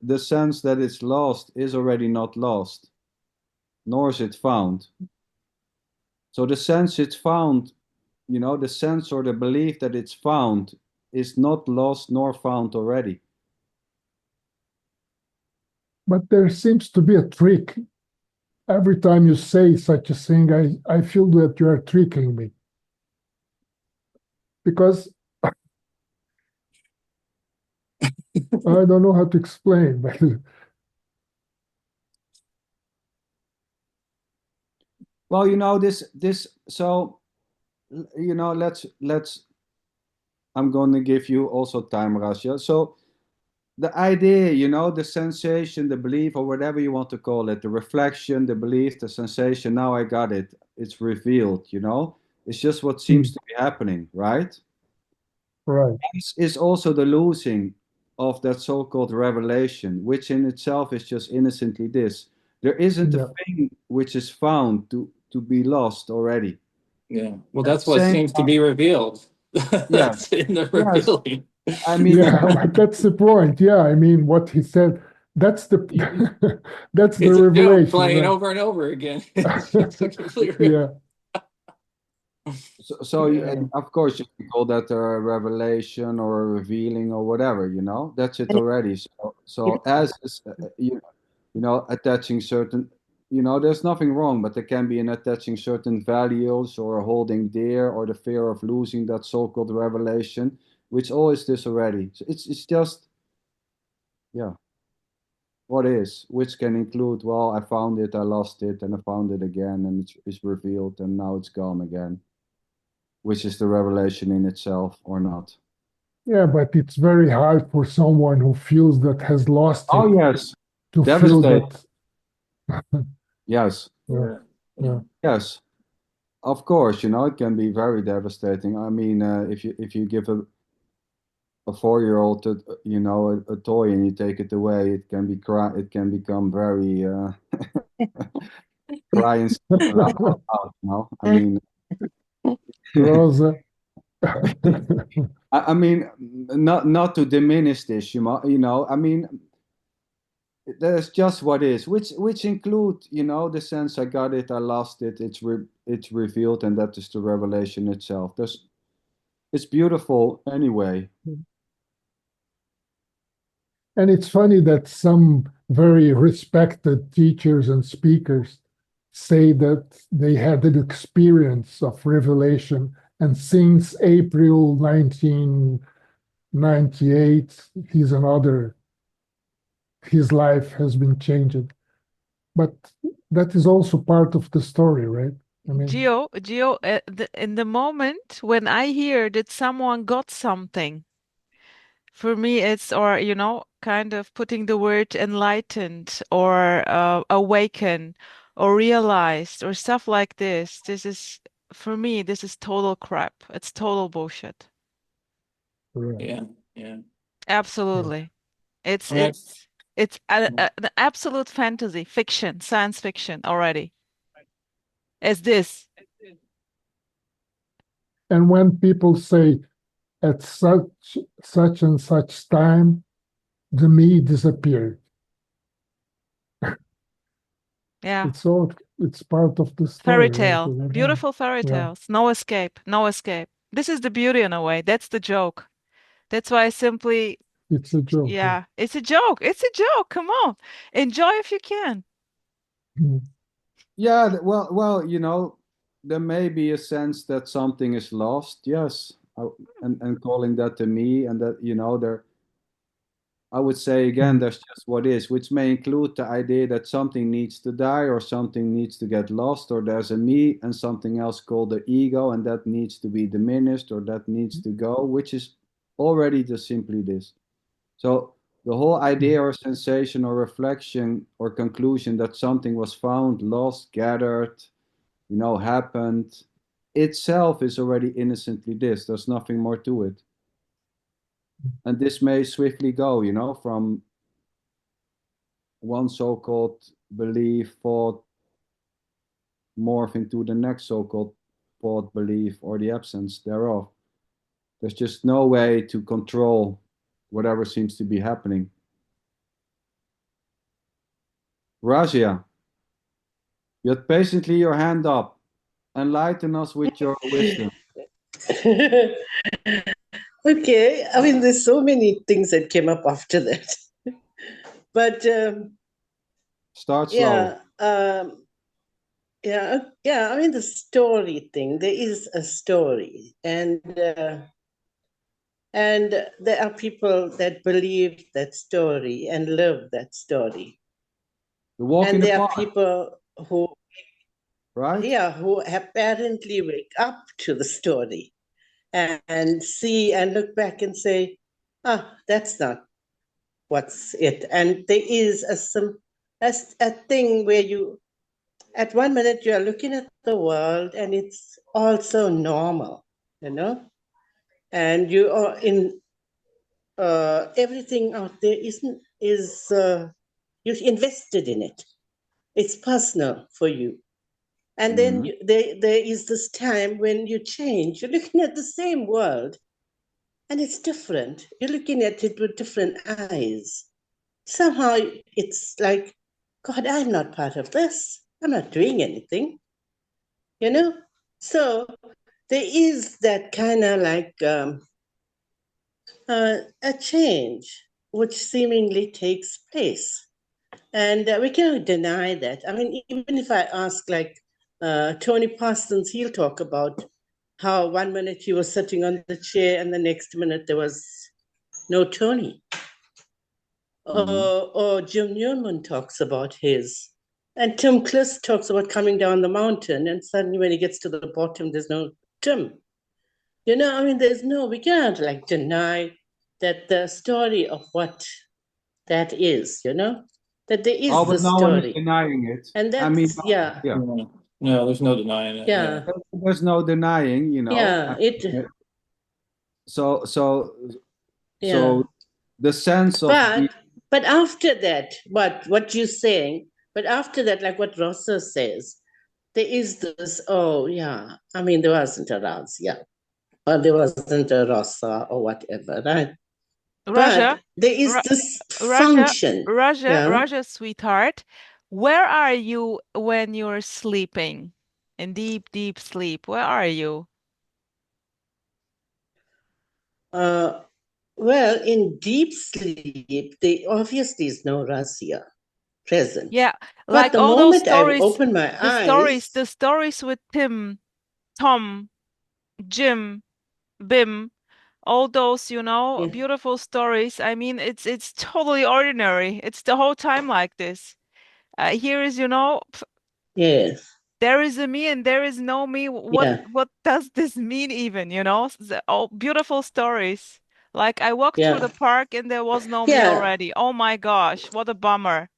the sense that it's lost is already not lost, nor is it found. So the sense it's found, the sense or the belief that it's found is not lost nor found already. But there seems to be a trick. Every time you say such a thing, I feel that you are tricking me. Because I don't know how to explain, but Well, this. So let's. I'm going to give you also time, Rasha. So the idea, the sensation, the belief, or whatever you want to call it, the reflection, the belief, the sensation. Now I got it. It's revealed. It's just what seems to be happening, right? right. This is also the losing of that so-called revelation, which in itself is just innocently this. There isn't a Yeah. thing which is found to be lost already. Yeah. Well, At the that's what same seems to be revealed. Yes, That's in the yes. revealing. I mean, Yeah, but that's the point. Yeah, I mean, what he said, that's the you- that's the It's a joke revelation, playing right? over and over again. It's a complete Yeah, and yeah. of course you can call that a revelation or a revealing or whatever, that's it And already. So it, as is, attaching certain, there's nothing wrong, but there can be an attaching certain values or holding dear or the fear of losing that so-called revelation, which all is this already. So it's just, yeah, what is, which can include, well, I found it, I lost it, and I found it again, and it's revealed, and now it's gone again, which is the revelation in itself or not. yeah, but it's very hard for someone who feels that has lost Oh, it yes. to feel Devastating. that. Yes. Yeah, Yeah. yeah, Yes. Of course, it can be very devastating. I mean, if you give a 4-year-old a toy and you take it away, it can become very crying out, I mean, Rosa. I mean, not to diminish this, I mean, there's just what is, which include, the sense I got it, I lost it, it's revealed, and that is the revelation itself. It's beautiful anyway. And it's funny that some very respected teachers and speakers say that they had an experience of revelation, and since April 1998, his life has been changed. But that is also part of the story, right? I mean, Gio, in the moment when I hear that someone got something, for me it's, or kind of putting the word enlightened or awaken or realized or stuff like this. This is, for me, this is total crap. It's total bullshit. right, Yeah. Yeah. yeah. Absolutely. It's I mean, it's it's an absolute fantasy fiction, science fiction already. As this. And when people say at such and such time, the me disappeared. Yeah. It's part of the Fairy story, right? tale. Beautiful fairy Yeah, tales. No escape. No escape. This is the beauty in a way. That's the joke. That's why I simply, it's a joke. Yeah. yeah, it's a joke. It's a joke. Come on. Enjoy if you can. Mm. Yeah, well, there may be a sense that something is lost, yes, and calling that to me, and that there, I would say again, there's just what is, which may include the idea that something needs to die or something needs to get lost, or there's a me and something else called the ego, and that needs to be diminished or that needs to go, which is already just simply this. So the whole idea or sensation or reflection or conclusion that something was found, lost, gathered, happened itself is already innocently this. There's nothing more to it. And this may swiftly go, from one so-called belief, thought, morph into the next so-called thought, belief, or the absence thereof. There's just no way to control whatever seems to be happening. Razia, you had patiently your hand up. Enlighten us with your wisdom. Okay, I mean, there's so many things that came up after that. But Start slow. yeah, yeah. I mean, the story thing. There is a story, and there are people that believe that story and live that story, The walk in and the there are park, people who, right? yeah, who apparently wake up to the story and see and look back and say, "Ah, that's not what's it." And there is a thing where you, at one minute, you are looking at the world and it's also normal, and you are in everything out there is you're invested in it. It's personal for you. And then Mhm. there is this time when you change. You're looking at the same world and it's different. You're looking at it with different eyes. Somehow it's like, God, I'm not part of this. I'm not doing anything, you know? So there is that kind of like a change which seemingly takes place. And we cannot deny that. I mean, even if I ask, like Tony Parsons, he'll talk about how one minute he was sitting on the chair and the next minute there was no Tony. Or Jim Newman talks about his. And Tim Kliss talks about coming down the mountain, and suddenly when he gets to the bottom, there's no Tim. I mean, we cannot like deny that the story of what that is, that there Oh, is the but no one is story. denying it. And I mean, that's, yeah, yeah, No, there's no denying it. yeah, there's no denying, yeah, So, so, yeah. so the sense of the, But after that, what you're saying, but after that, like what Rossa says, there is this, oh yeah, I mean, there wasn't a Razia, or there wasn't a Rossa or whatever, right? Raja, But there is Ra this Raja, function, Raja, yeah. Raja, sweetheart, where are you when you're sleeping? In deep, deep sleep, where are you? Well, in deep sleep, there obviously is no Razia present. Yeah, But like the all those moment I stories, open my eyes, the stories with Tim, Tom, Jim, Bim, all those, yeah, beautiful stories. I mean, it's totally ordinary. It's the whole time like this. Here is, yes, there is a me and there is no me. yeah, What does this mean even, all beautiful stories. Like I walked through yeah, the park and there was no me yeah. already. Oh my gosh, what a bummer.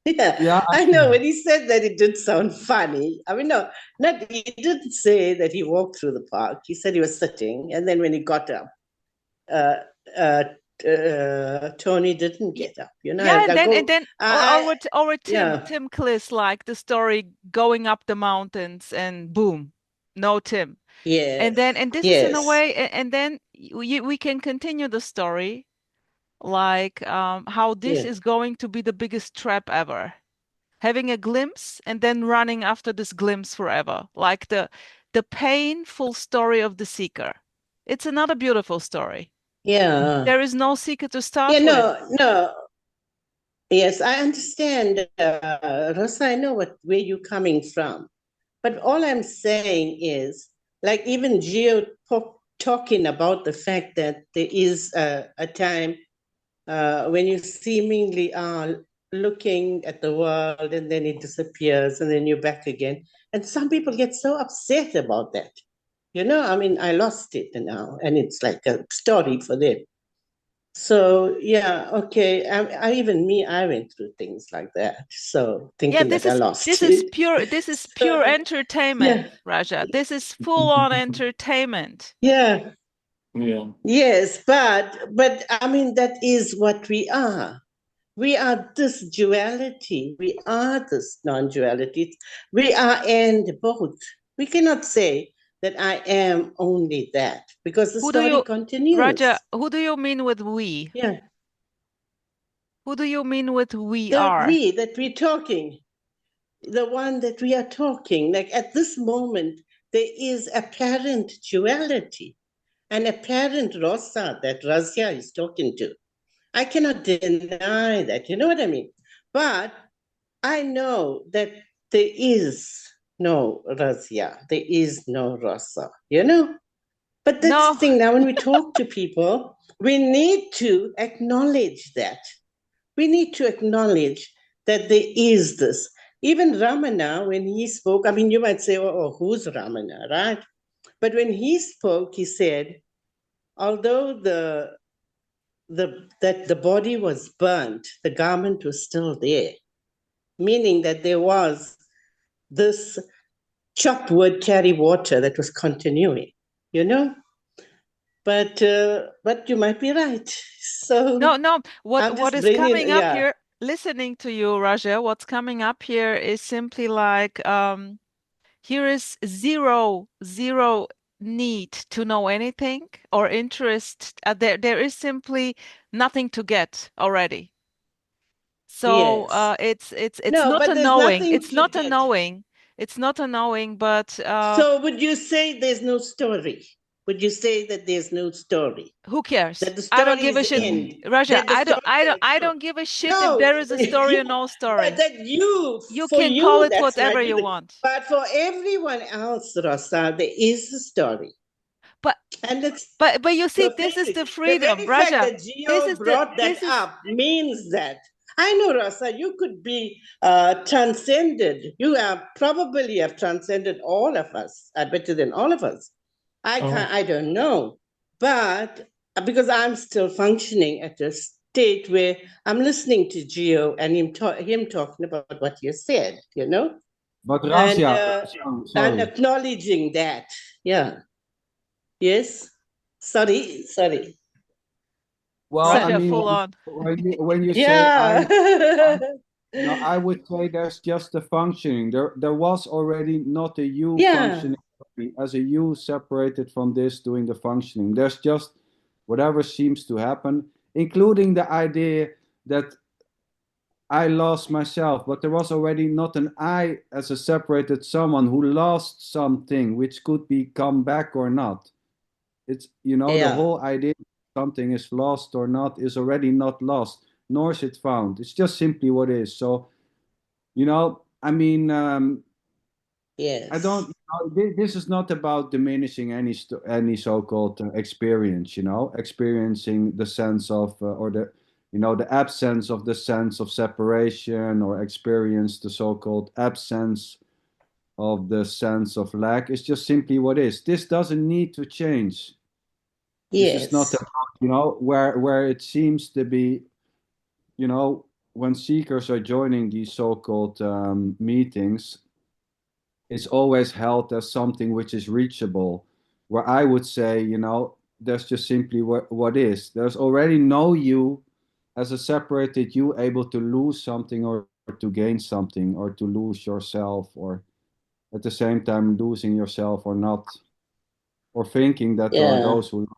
Yeah, yeah, I know. When he said that, it did sound funny. I mean, no, not he didn't say that he walked through the park. He said he was sitting, and then when he got up, uh, uh, Tony didn't Yeah, get up. yeah, and I then go, or yeah, Tim Kliss, like the story going up the mountains and boom, no Tim. yes, And this is in a yes, way, and then we can continue the story like how this yeah, is going to be the biggest trap ever. Having a glimpse and then running after this glimpse forever, like the painful story of the seeker. It's another beautiful story. yeah, There is no seeker to yeah. start with. No, no, Yes, I understand, Rosa. I know where you're coming from, but all I'm saying is, like even Geo talking about the fact that there is a time when you seemingly are looking at the world and then it disappears and then you're back again, and some people get so upset about that. You know, I mean, I lost it now, and it's like a story for them. So yeah, okay. I went through things like that. So Yeah, thinking that I lost this is it. pure So entertainment, yeah, Raja. This is full on entertainment. yeah, Yeah. yes, but I mean that is what we are. We are this duality. We are this non-duality. We are and both. We cannot say that I am only that because the Who do story you, Raja, continues. who do you mean with we? Yeah, Who do you mean with we the are? we that we're talking, the one that we are talking, like at this moment, there is apparent duality, an apparent rasa that Razia is talking to. I cannot deny that, you know what I mean? But I know that there is no Razia, there is no rasa, you know? But that's the No, thing, now when we talk to people, we need to acknowledge that. We need to acknowledge that there is this. Even Ramana, when he spoke, I mean, you might say, oh, who's Ramana, right? But when he spoke, he said, although that the body was burnt, the garment was still there, meaning that there was this chop wood, carry water that was continuing, you know? But you might be right. So no. I'm What just is bringing, coming up yeah, here, listening to you, Raja, what's coming up here is simply like, here is zero need to know anything or interest. There is simply nothing to get already. So yes. it's No, not but a there's knowing. nothing It's to not a get. knowing. It's not a knowing, but So would you say there's no story? Would you say that there's no story? who cares? That the I don't story give a is shit. Mm. end? Raja, That the story I ends? No. don't give a shit if No, there is a story you, or no but story. that you, You for can call you, it that's whatever might be you the, want. but for everyone else, Rasa, there is a story. But And it's but you see, so this is the the freedom, very fact Raja. that Geo brought that This is up means that I know, Rasa, you could be transcended. You have probably have transcended all of us, better than all of us. Oh, I don't know, but because I'm still functioning at a state where I'm listening to Geo and him talking about what you said, you know, But and Razia, and sorry. acknowledging that, yeah, yes, sorry. Well, I Raja mean, full on. when you say Yeah. no, I would say there's just a functioning. There was already not a you Yeah. functioning as a you separated from this doing the functioning. There's just whatever seems to happen, including the idea that I lost myself, but there was already not an I as a separated someone who lost something which could be come back or not. It's, the Yeah. whole idea something is lost or not is already not lost, nor is it found. It's just simply what is. So, I mean, I Yes. don't. This is not about diminishing any so-called experience. Experiencing the sense of or the absence of the sense of separation, or experience the so-called absence of the sense of lack. It's just simply what is. This doesn't need to change. This is not Yes. about, where it seems to be, when seekers are joining these so-called meetings, it's always held as something which is reachable. Where I would say, that's just simply what is. There's already no you as a separated you able to lose something, or to gain something, or to lose yourself, or at the same time losing yourself or not, or thinking that there are Yeah. those who lose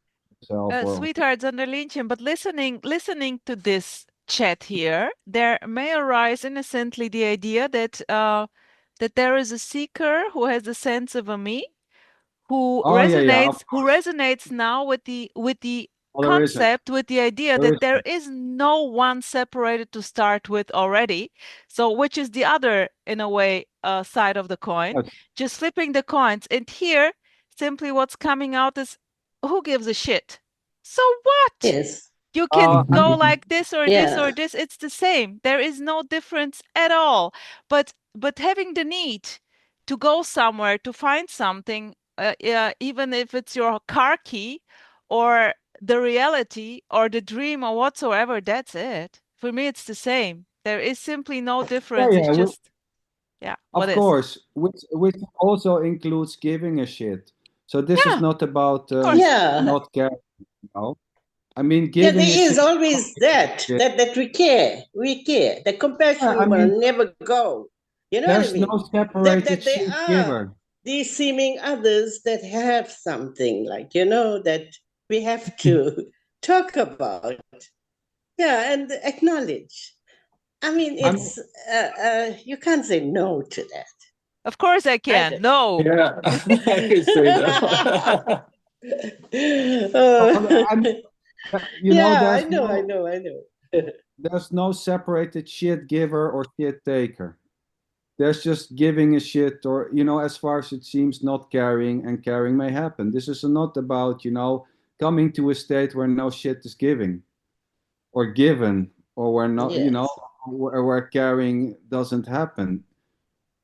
themselves, or Sweethearts under Lynching, but listening to this chat here, there may arise innocently the idea that that there is a seeker who has a sense of a me, oh yeah, yeah, of who course. resonates now with the Well, there isn't. concept with the idea There that there isn't. is no one separated to start with already. So, which is the other, in a way, side of the coin. Yes. Just flipping the coins. And here, simply what's coming out is, who gives a shit? So what? Yes. You can I go mean, like this or this or Yeah. this. It's the same. There is no difference at all. But having the need to go somewhere to find something, even if it's your car key or the reality or the dream or whatsoever, that's it. For me, it's the same. There is simply no yeah, difference. It's yeah, just, yeah, what of is? course, which also includes giving a shit. So this is Yeah, not about of course. Yeah. not caring, you know. I mean, Yeah, giving a there is shit. always that, Yeah, that we care. We care. The I compassion mean, will never go. You know what I there's no mean? separated That there shit are giver. these seeming others that have something, like, that we have to talk about. Yeah, and acknowledge. I mean, I'm it's you can't say no to Of course I that. can. No. Yeah, I could say that. I'm Uh, yeah, I there's know, I know, I know. no separated shit giver or shit taker. There's just giving a shit, or as far as it seems, not caring, and caring may happen. This is not about coming to a state where no shit is giving or given, or where not Yes, where caring doesn't happen.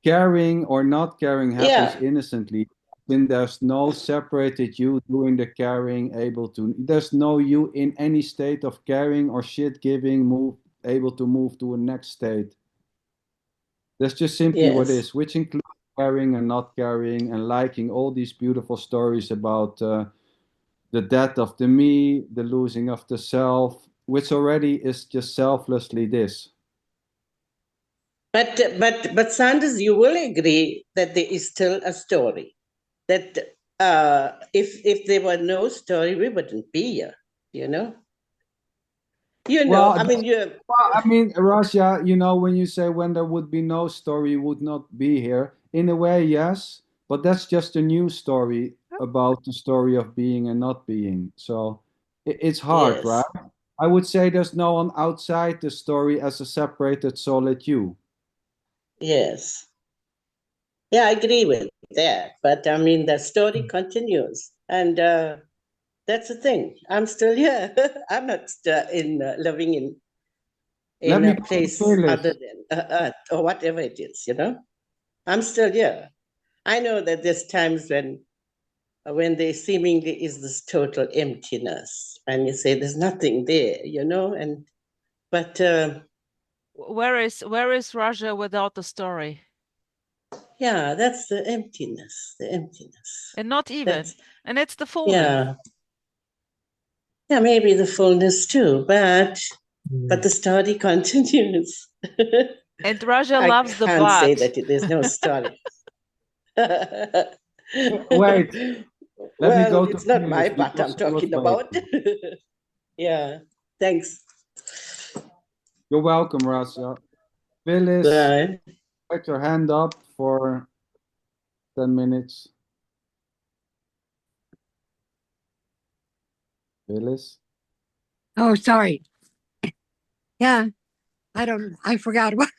Caring or not caring happens yeah, innocently when there's no separated you doing the caring, able to. There's no you in any state of caring or shit giving, able to move to a next state. That's just simply what it yes. is, which includes caring and not caring, and liking all these beautiful stories about the death of the me, the losing of the self, which already is just selflessly this. But Sanders, you will agree that there is still a story. That if there were no story, we wouldn't be here. You know. Well, I mean, you. I mean, Russia, when you say when there would be no story, you would not be here. In a way, yes, but that's just a new story about the story of being and not being. So it's hard, right? Yes, I would say there's no one outside the story as a separated solid you. yes. Yeah, I agree with that. But I mean, the story continues, and that's the thing. I'm still here. I'm not living Let in me a go to place Phyllis. other than Earth or whatever it is. I'm still here. I know that there's times when there seemingly is this total emptiness, and you say there's nothing there, and but Where is Russia without the story? yeah, that's the emptiness. And not even. That's And it's the fullness. yeah, yeah, maybe the fullness too, but the story continues. And Russia I loves the can't say butt. that there's no story. Wait, let me Well, go to it's not my Phyllis butt I'm because she was talking about. waiting. Yeah, thanks. You're welcome, Russia. Phyllis, Bye. put your hand up for 10 minutes. Phyllis? Oh, sorry. Yeah, I forgot what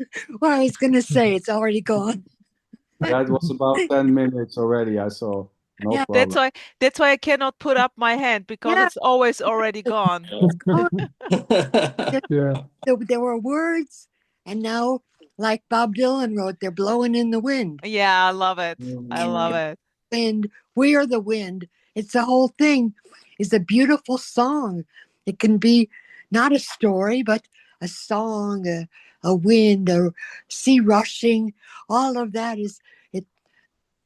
I was going to say. It's already gone. That was about 10 minutes already, I saw. No Yeah, That's problem. why I cannot put up my hand because yeah, it's always already gone. it's gone. Yeah. There were words, and now, like Bob Dylan wrote, they're blowing in the wind. Yeah, I love it. I love Mm. it. Wind, we are the wind. It's the whole thing. It's a beautiful song. It can be not a story, but a song, a wind, a sea rushing. All of that is it.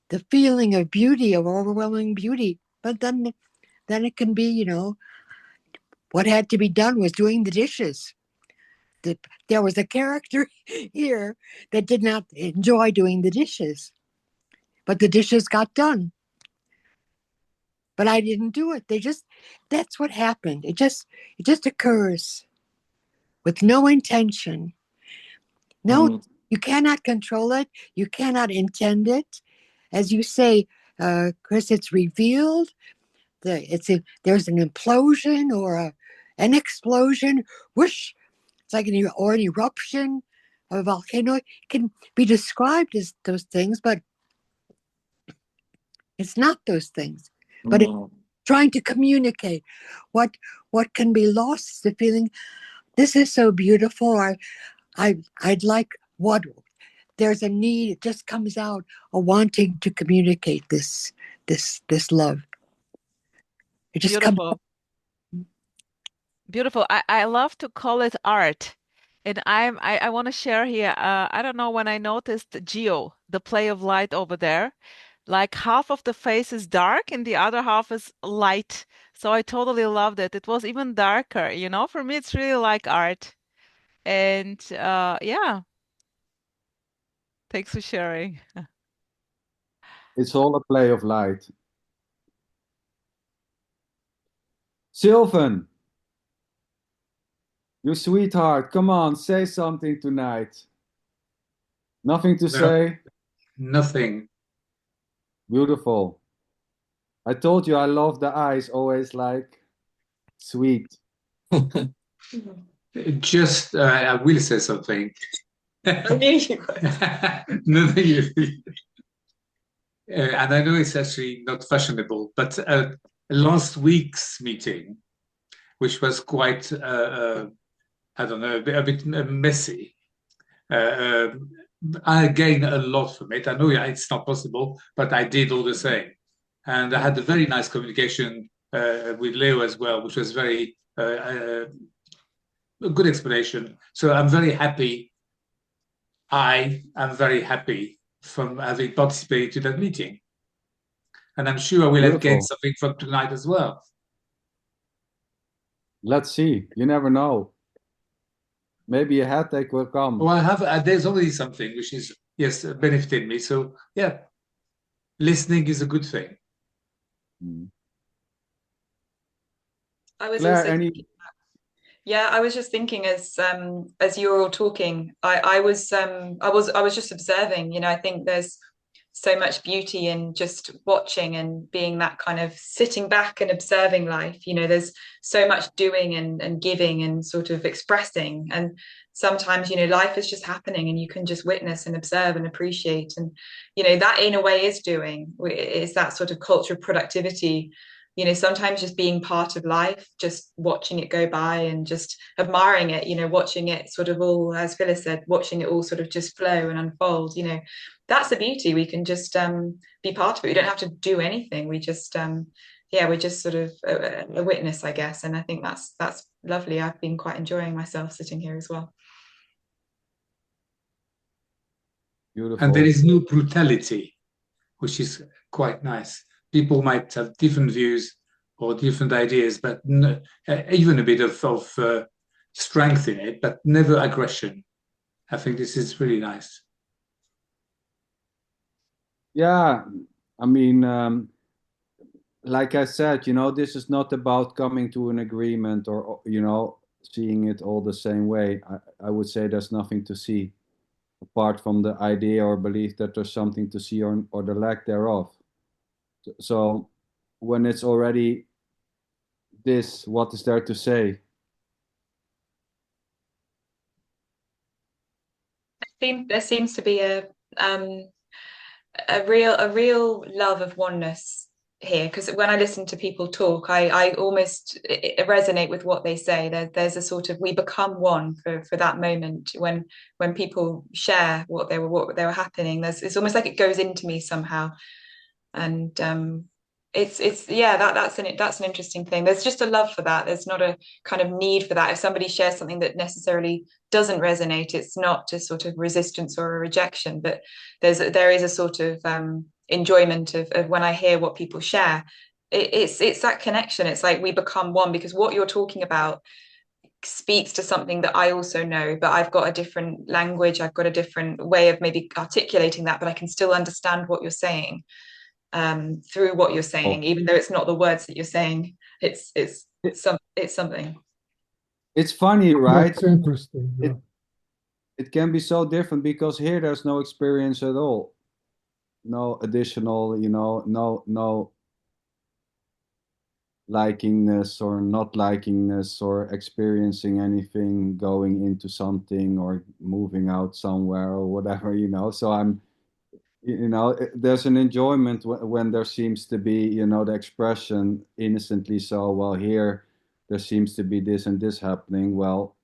The feeling of beauty, of overwhelming beauty. But then it can be, what had to be done was doing the dishes. There was a character here that did not enjoy doing the dishes, but the dishes got done. But I didn't do it. That's what happened. It just occurs with no intention. No, Mm, you cannot control it. You cannot intend it. As you say, Chris, it's revealed. there's an implosion or an explosion, whoosh. It's like an eruption of a volcano. It can be described as those things, but it's not those things. But it's trying to communicate what can be lost is the feeling. This is so beautiful. I'd like what there's a need. It just comes out a wanting to communicate this love. It just Beautiful. comes. Beautiful. I love to call it art. And I want to share here. I don't know when I noticed Geo, the play of light over there, like half of the face is dark and the other half is light. So I totally loved it. It was even darker, you know? For me, it's really like art. And yeah, thanks for sharing. It's all a play of light. Sylvan, you sweetheart, come on, say something tonight. Nothing to say? Nothing. Beautiful. I told you I love the eyes, always like sweet. Just, I will say something. I knew you would. Nothing. And I know it's actually not fashionable, but last week's meeting, which was quite, I don't know, a bit messy. I gained a lot from it. I know it's not possible, but I did all the same. And I had a very nice communication with Leo as well, which was very a good explanation. So I'm very happy. I am very happy from having participated in that meeting. And I'm sure I will have gained something from tonight as well. Let's see. You never know. Maybe a headache will come. Well, I have. There's already something which is, yes, benefited me. So yeah, listening is a good thing. I was Claire, also yeah, I was just thinking as you were all talking, I was just observing. You know, I think there's so much beauty in just watching and being that kind of sitting back and observing life. You know, there's so much doing and giving and sort of expressing. And sometimes, you know, life is just happening and you can just witness and observe and appreciate. And, you know, that in a way is doing, is that sort of culture of productivity. You know, sometimes just being part of life, just watching it go by and just admiring it, you know, watching it sort of all, as Phyllis said, watching it all sort of just flow and unfold, you know, that's the beauty. We can just be part of it. We don't have to do anything. We just, yeah, we're just sort of a witness, I guess. And I think that's lovely. I've been quite enjoying myself sitting here as well. Beautiful. And there is no brutality, which is quite nice. People might have different views or different ideas, but even a bit of strength in it, but never aggression. I think this is really nice. Yeah, I mean, like I said, you know, this is not about coming to an agreement or, you know, seeing it all the same way. I would say there's nothing to see apart from the idea or belief that there's something to see or the lack thereof. So when it's already this, what is there to say? There seems to be a real love of oneness here, because when I listen to people talk, I almost resonate with what they say. There's a sort of, we become one for that moment when people share what they were happening. It's almost like it goes into me somehow. And it's yeah, that's an interesting thing. There's just a love for that. There's not a kind of need for that. If somebody shares something that necessarily doesn't resonate, it's not a sort of resistance or a rejection, but there is a sort of enjoyment of when I hear what people share. It's that connection. It's like we become one, because what you're talking about speaks to something that I also know, but I've got a different language, I've got a different way of maybe articulating that, but I can still understand what you're saying through what you're saying, even though it's not the words that you're saying. It's something. It's funny, right? That's interesting. Yeah. It can be so different because here there's no experience at all, no additional, you know, no likingness or not likingness or experiencing anything, going into something or moving out somewhere or whatever, you know. So I'm, you know, there's an enjoyment when there seems to be, you know, the expression innocently so, well, here there seems to be this and this happening. Well,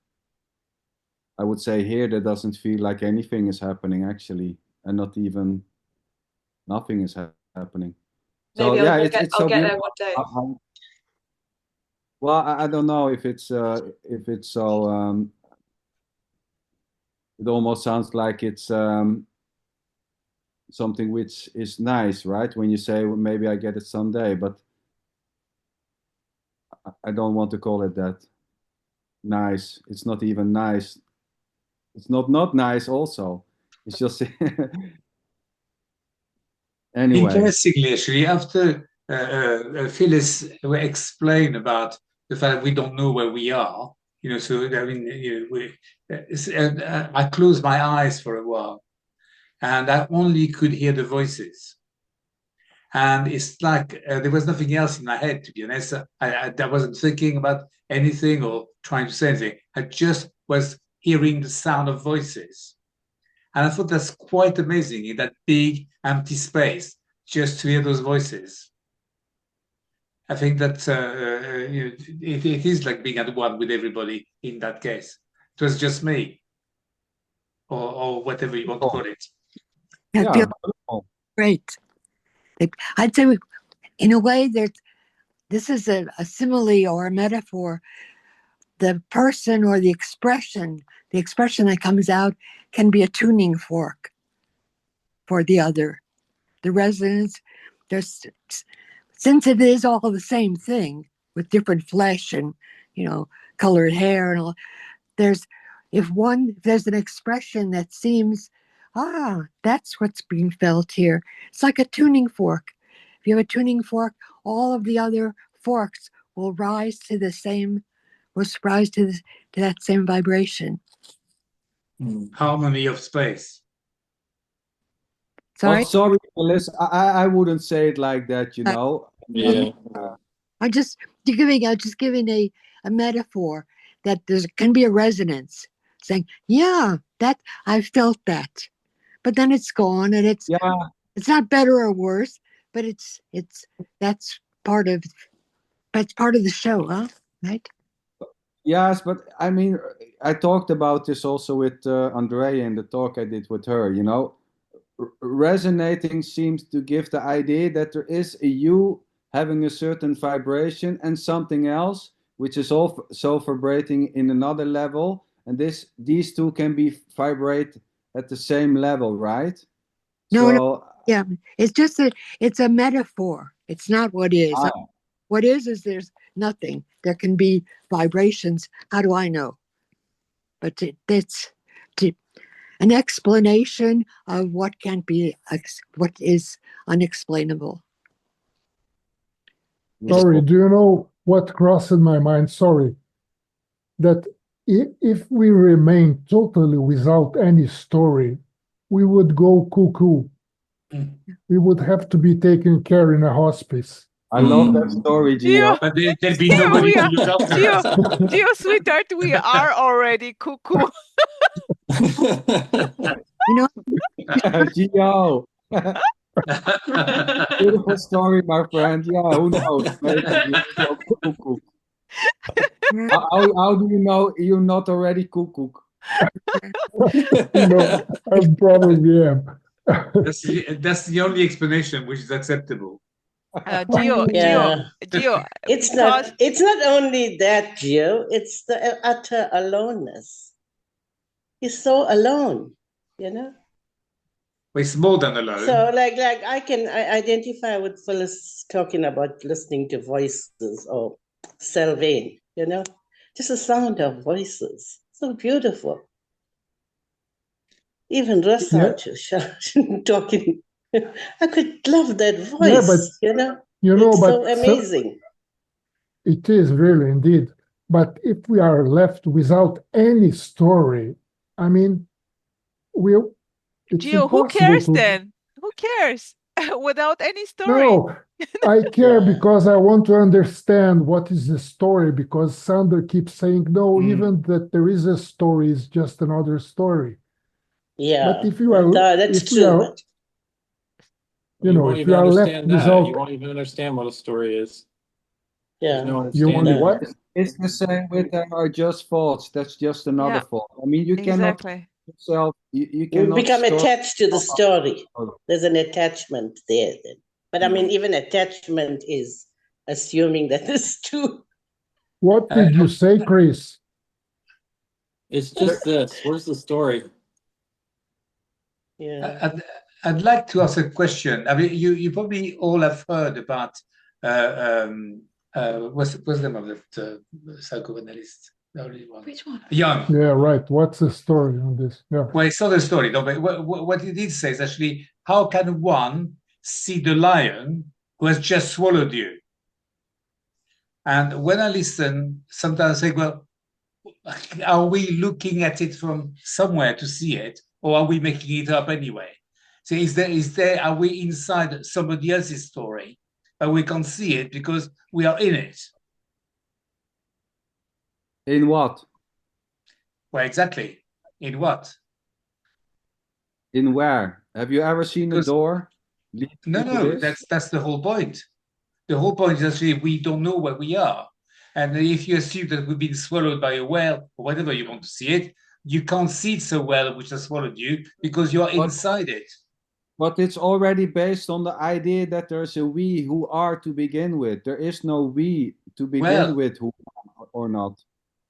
I would say here there doesn't feel like anything is happening actually, and not even nothing is happening. So Maybe yeah, I'll it's so get there beautiful. one day. Well, I don't know if it's so. It almost sounds like it's something which is nice, right? When you say, well, maybe I get it someday, but I don't want to call it that. Nice. It's not even nice. It's not nice. Also, it's just anyway. Interestingly, actually, after Phyllis explained about the fact we don't know where we are, you know, so I mean, you know, I closed my eyes for a while, and I only could hear the voices. And it's like there was nothing else in my head, to be honest. I wasn't thinking about anything or trying to say anything. I just was hearing the sound of voices. And I thought that's quite amazing in that big empty space, just to hear those voices. I think that you know, it is like being at one with everybody in that case. It was just me, or whatever you want to call it. I Yeah, feel beautiful. great. I'd say, in a way, this is a simile or a metaphor. The person or the expression that comes out can be a tuning fork for the other. The resonance, there's, since it is all the same thing with different flesh and, you know, colored hair and all, there's there's an expression that seems, that's what's being felt here. It's like a tuning fork. If you have a tuning fork, all of the other forks will rise to the same, to that same vibration. Harmony of space. Well, Sorry? sorry, Alice. I wouldn't say it like that, you know. Yeah. I'm just giving a metaphor that there can be a resonance saying, yeah, that I felt that. But then it's gone and it's not better or worse, but that's part of the show, huh? Right? Yes, but I mean, I talked about this also with Andrea in the talk I did with her. You know, resonating seems to give the idea that there is a you having a certain vibration and something else which is also vibrating in another level, and these two can be vibrate at the same level, right? No, yeah. It's just it's a metaphor. It's not what is. Ah, What is there's nothing. There can be vibrations. How do I know? But that's an explanation of what can't be, what is unexplainable. Sorry, do you know what crossed my mind? Sorry. That if we remain totally without any story, we would go cuckoo. We would have to be taken care in a hospice. I love that story, Gio. But there'd be nobody to look after us. Gio, sweetheart, we are already cuckoo. You know, Gio. Beautiful story, my friend. Yeah, who knows? Maybe you go cuckoo. How do you know you're not already cuckoo? No, I probably am. That's the only explanation which is acceptable. Gio, It's not only that, Gio. It's the utter aloneness. He's so alone, you know. Well, it's more than alone. So, like I identify with Phyllis talking about listening to voices or Selvane, you know, just the sound of voices, so beautiful. Even Rasa talking, I could love that voice, you know. It's so amazing. It is really indeed. But if we are left without any story, I mean, Gio, who cares then? Who cares? Without any story. No, I care Yeah. because I want to understand what is the story, because Sander keeps saying, no, Mm. even that there is a story is just another story. But Yeah, if you are, that's if we true. are, you You know, won't if even you are left understand that. You without, won't even understand what a story is. There's Yeah. no you want understanding. Yeah. what? It's the same with there are just thoughts. That's just another Yeah, thought. I mean, you cannot exactly. yourself. You You cannot become store. attached to the story. There's an attachment there then. But I mean, even attachment is assuming that it's true. What did you say, Chris? It's just this. Where's the story? Yeah. I'd like to ask a question. I mean, you probably all have heard about what's the name of that psychoanalyst? The only one. Which one? Young. Yeah, right. What's the story on this? Yeah. Well, it's not a story, no, but what he did say is actually, how can one see the lion who has just swallowed you? And when I listen, sometimes I say, well, are we looking at it from somewhere to see it, or are we making it up anyway? So are we inside somebody else's story, but we can't see it because we are in it? In what? Well, exactly. In what? In where? Have you ever seen a Because door leading no, into no, this? that's the whole point. The whole point is actually we don't know where we are. And if you assume that we've been swallowed by a whale or whatever you want to see it, you can't see it so well which has swallowed you because you're But inside it. but it's already based on the idea that there's a we who are to begin with. There is no we to begin Well, with who are or not.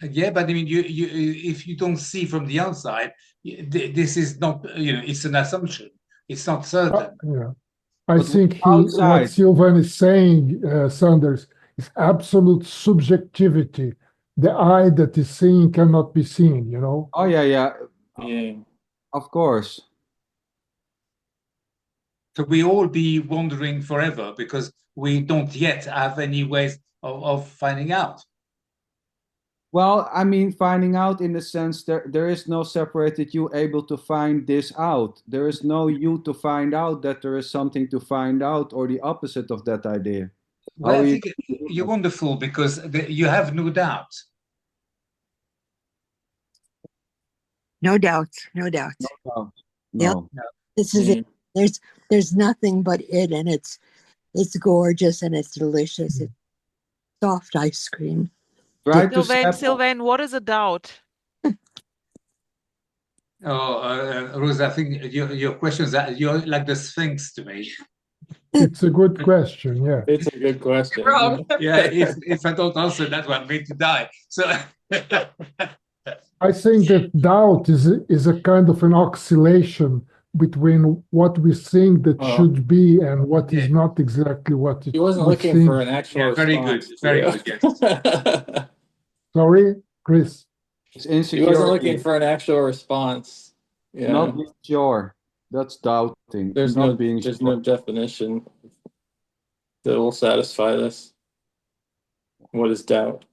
yeah, but I mean, you if you don't see from the outside, this is not, it's an assumption. It's not certain. Yeah. I But think what outside, Sylvan is saying, Sanders, is absolute subjectivity. The eye that is seeing cannot be seen, you know? oh yeah, yeah, Yeah. of course. So we all be wandering forever because we don't yet have any ways of finding out. Well, I mean, finding out in the sense there is no separated you able to find this out. There is no you to find out that there is something to find out or the opposite of that idea. How Well, are I you think you're wonderful because you have no doubt. No doubt, no doubt. No, Yep, no. this is it. Yeah. There's nothing but it, and it's gorgeous and it's delicious. It's soft ice cream. Try to Sylvain, separate. Sylvain, what is a doubt? Oh, Rose, I think your questions you're like the Sphinx to me. It's a good question, yeah. It's a good question. Wrong. Yeah, if I don't answer that one, I'm going to die. So I think that doubt is a kind of an oscillation between what we think that Oh. should be and what is Yeah. not exactly what He wasn't we looking think. for an actual Yeah, very good, response. very Yeah. good, yes. Sorry, Chris? It's He wasn't insecurity, looking for an actual response. Yeah. not being sure. That's doubting. There's not being there's sure. no definition that will satisfy this. What is doubt?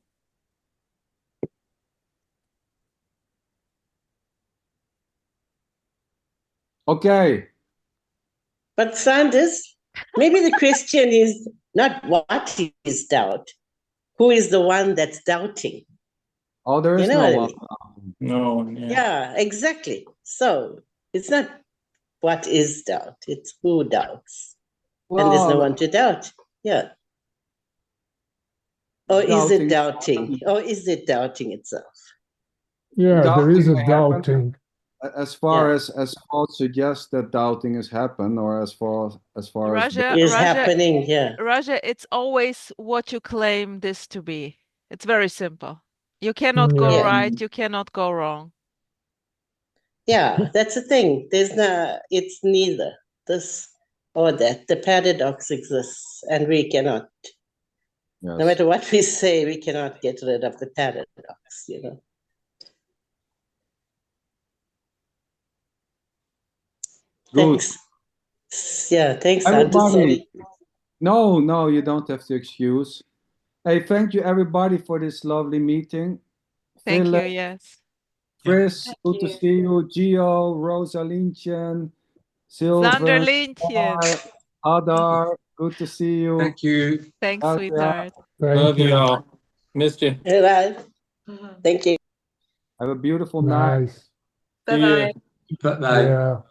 Okay. But Sanders, maybe the question is not what is doubt, who is the one that's doubting? Oh, there is You know no what I one. mean? No. Yeah. Yeah, exactly. So it's not what is doubt, it's who doubts. And there's no Well, one to doubt. Yeah. Or is it doubting? Or is it doubting itself? Yeah, there is a Doubting may happen. doubting. As far Yeah. as thought suggests that doubting has happened, or as far as Raja, Is Raja, happening, yeah. Raja, it's always what you claim this to be. It's very simple. You cannot go Yeah. right, you cannot go wrong. Yeah, that's the thing. It's neither this or that. The paradox exists, and we cannot, yes. no matter what we say, we cannot get rid of the paradox, you know. Good. Thanks. Yeah, thanks, Everybody. Sanders. No, you don't have to excuse. Hey, thank you everybody for this lovely meeting. Thank Philip, you, yes. Chris, Thank good to you. see you. Gio, Rosa Lynchen, Sander Sylvan, Lintjes. Adar, Good to see you. Thank you. Thanks, Ciao, ciao. sweetheart. Thank Love you you. all. Missed you. Right. Thank you. Have a beautiful night. Nice. See Bye-bye. you. Bye. Yeah.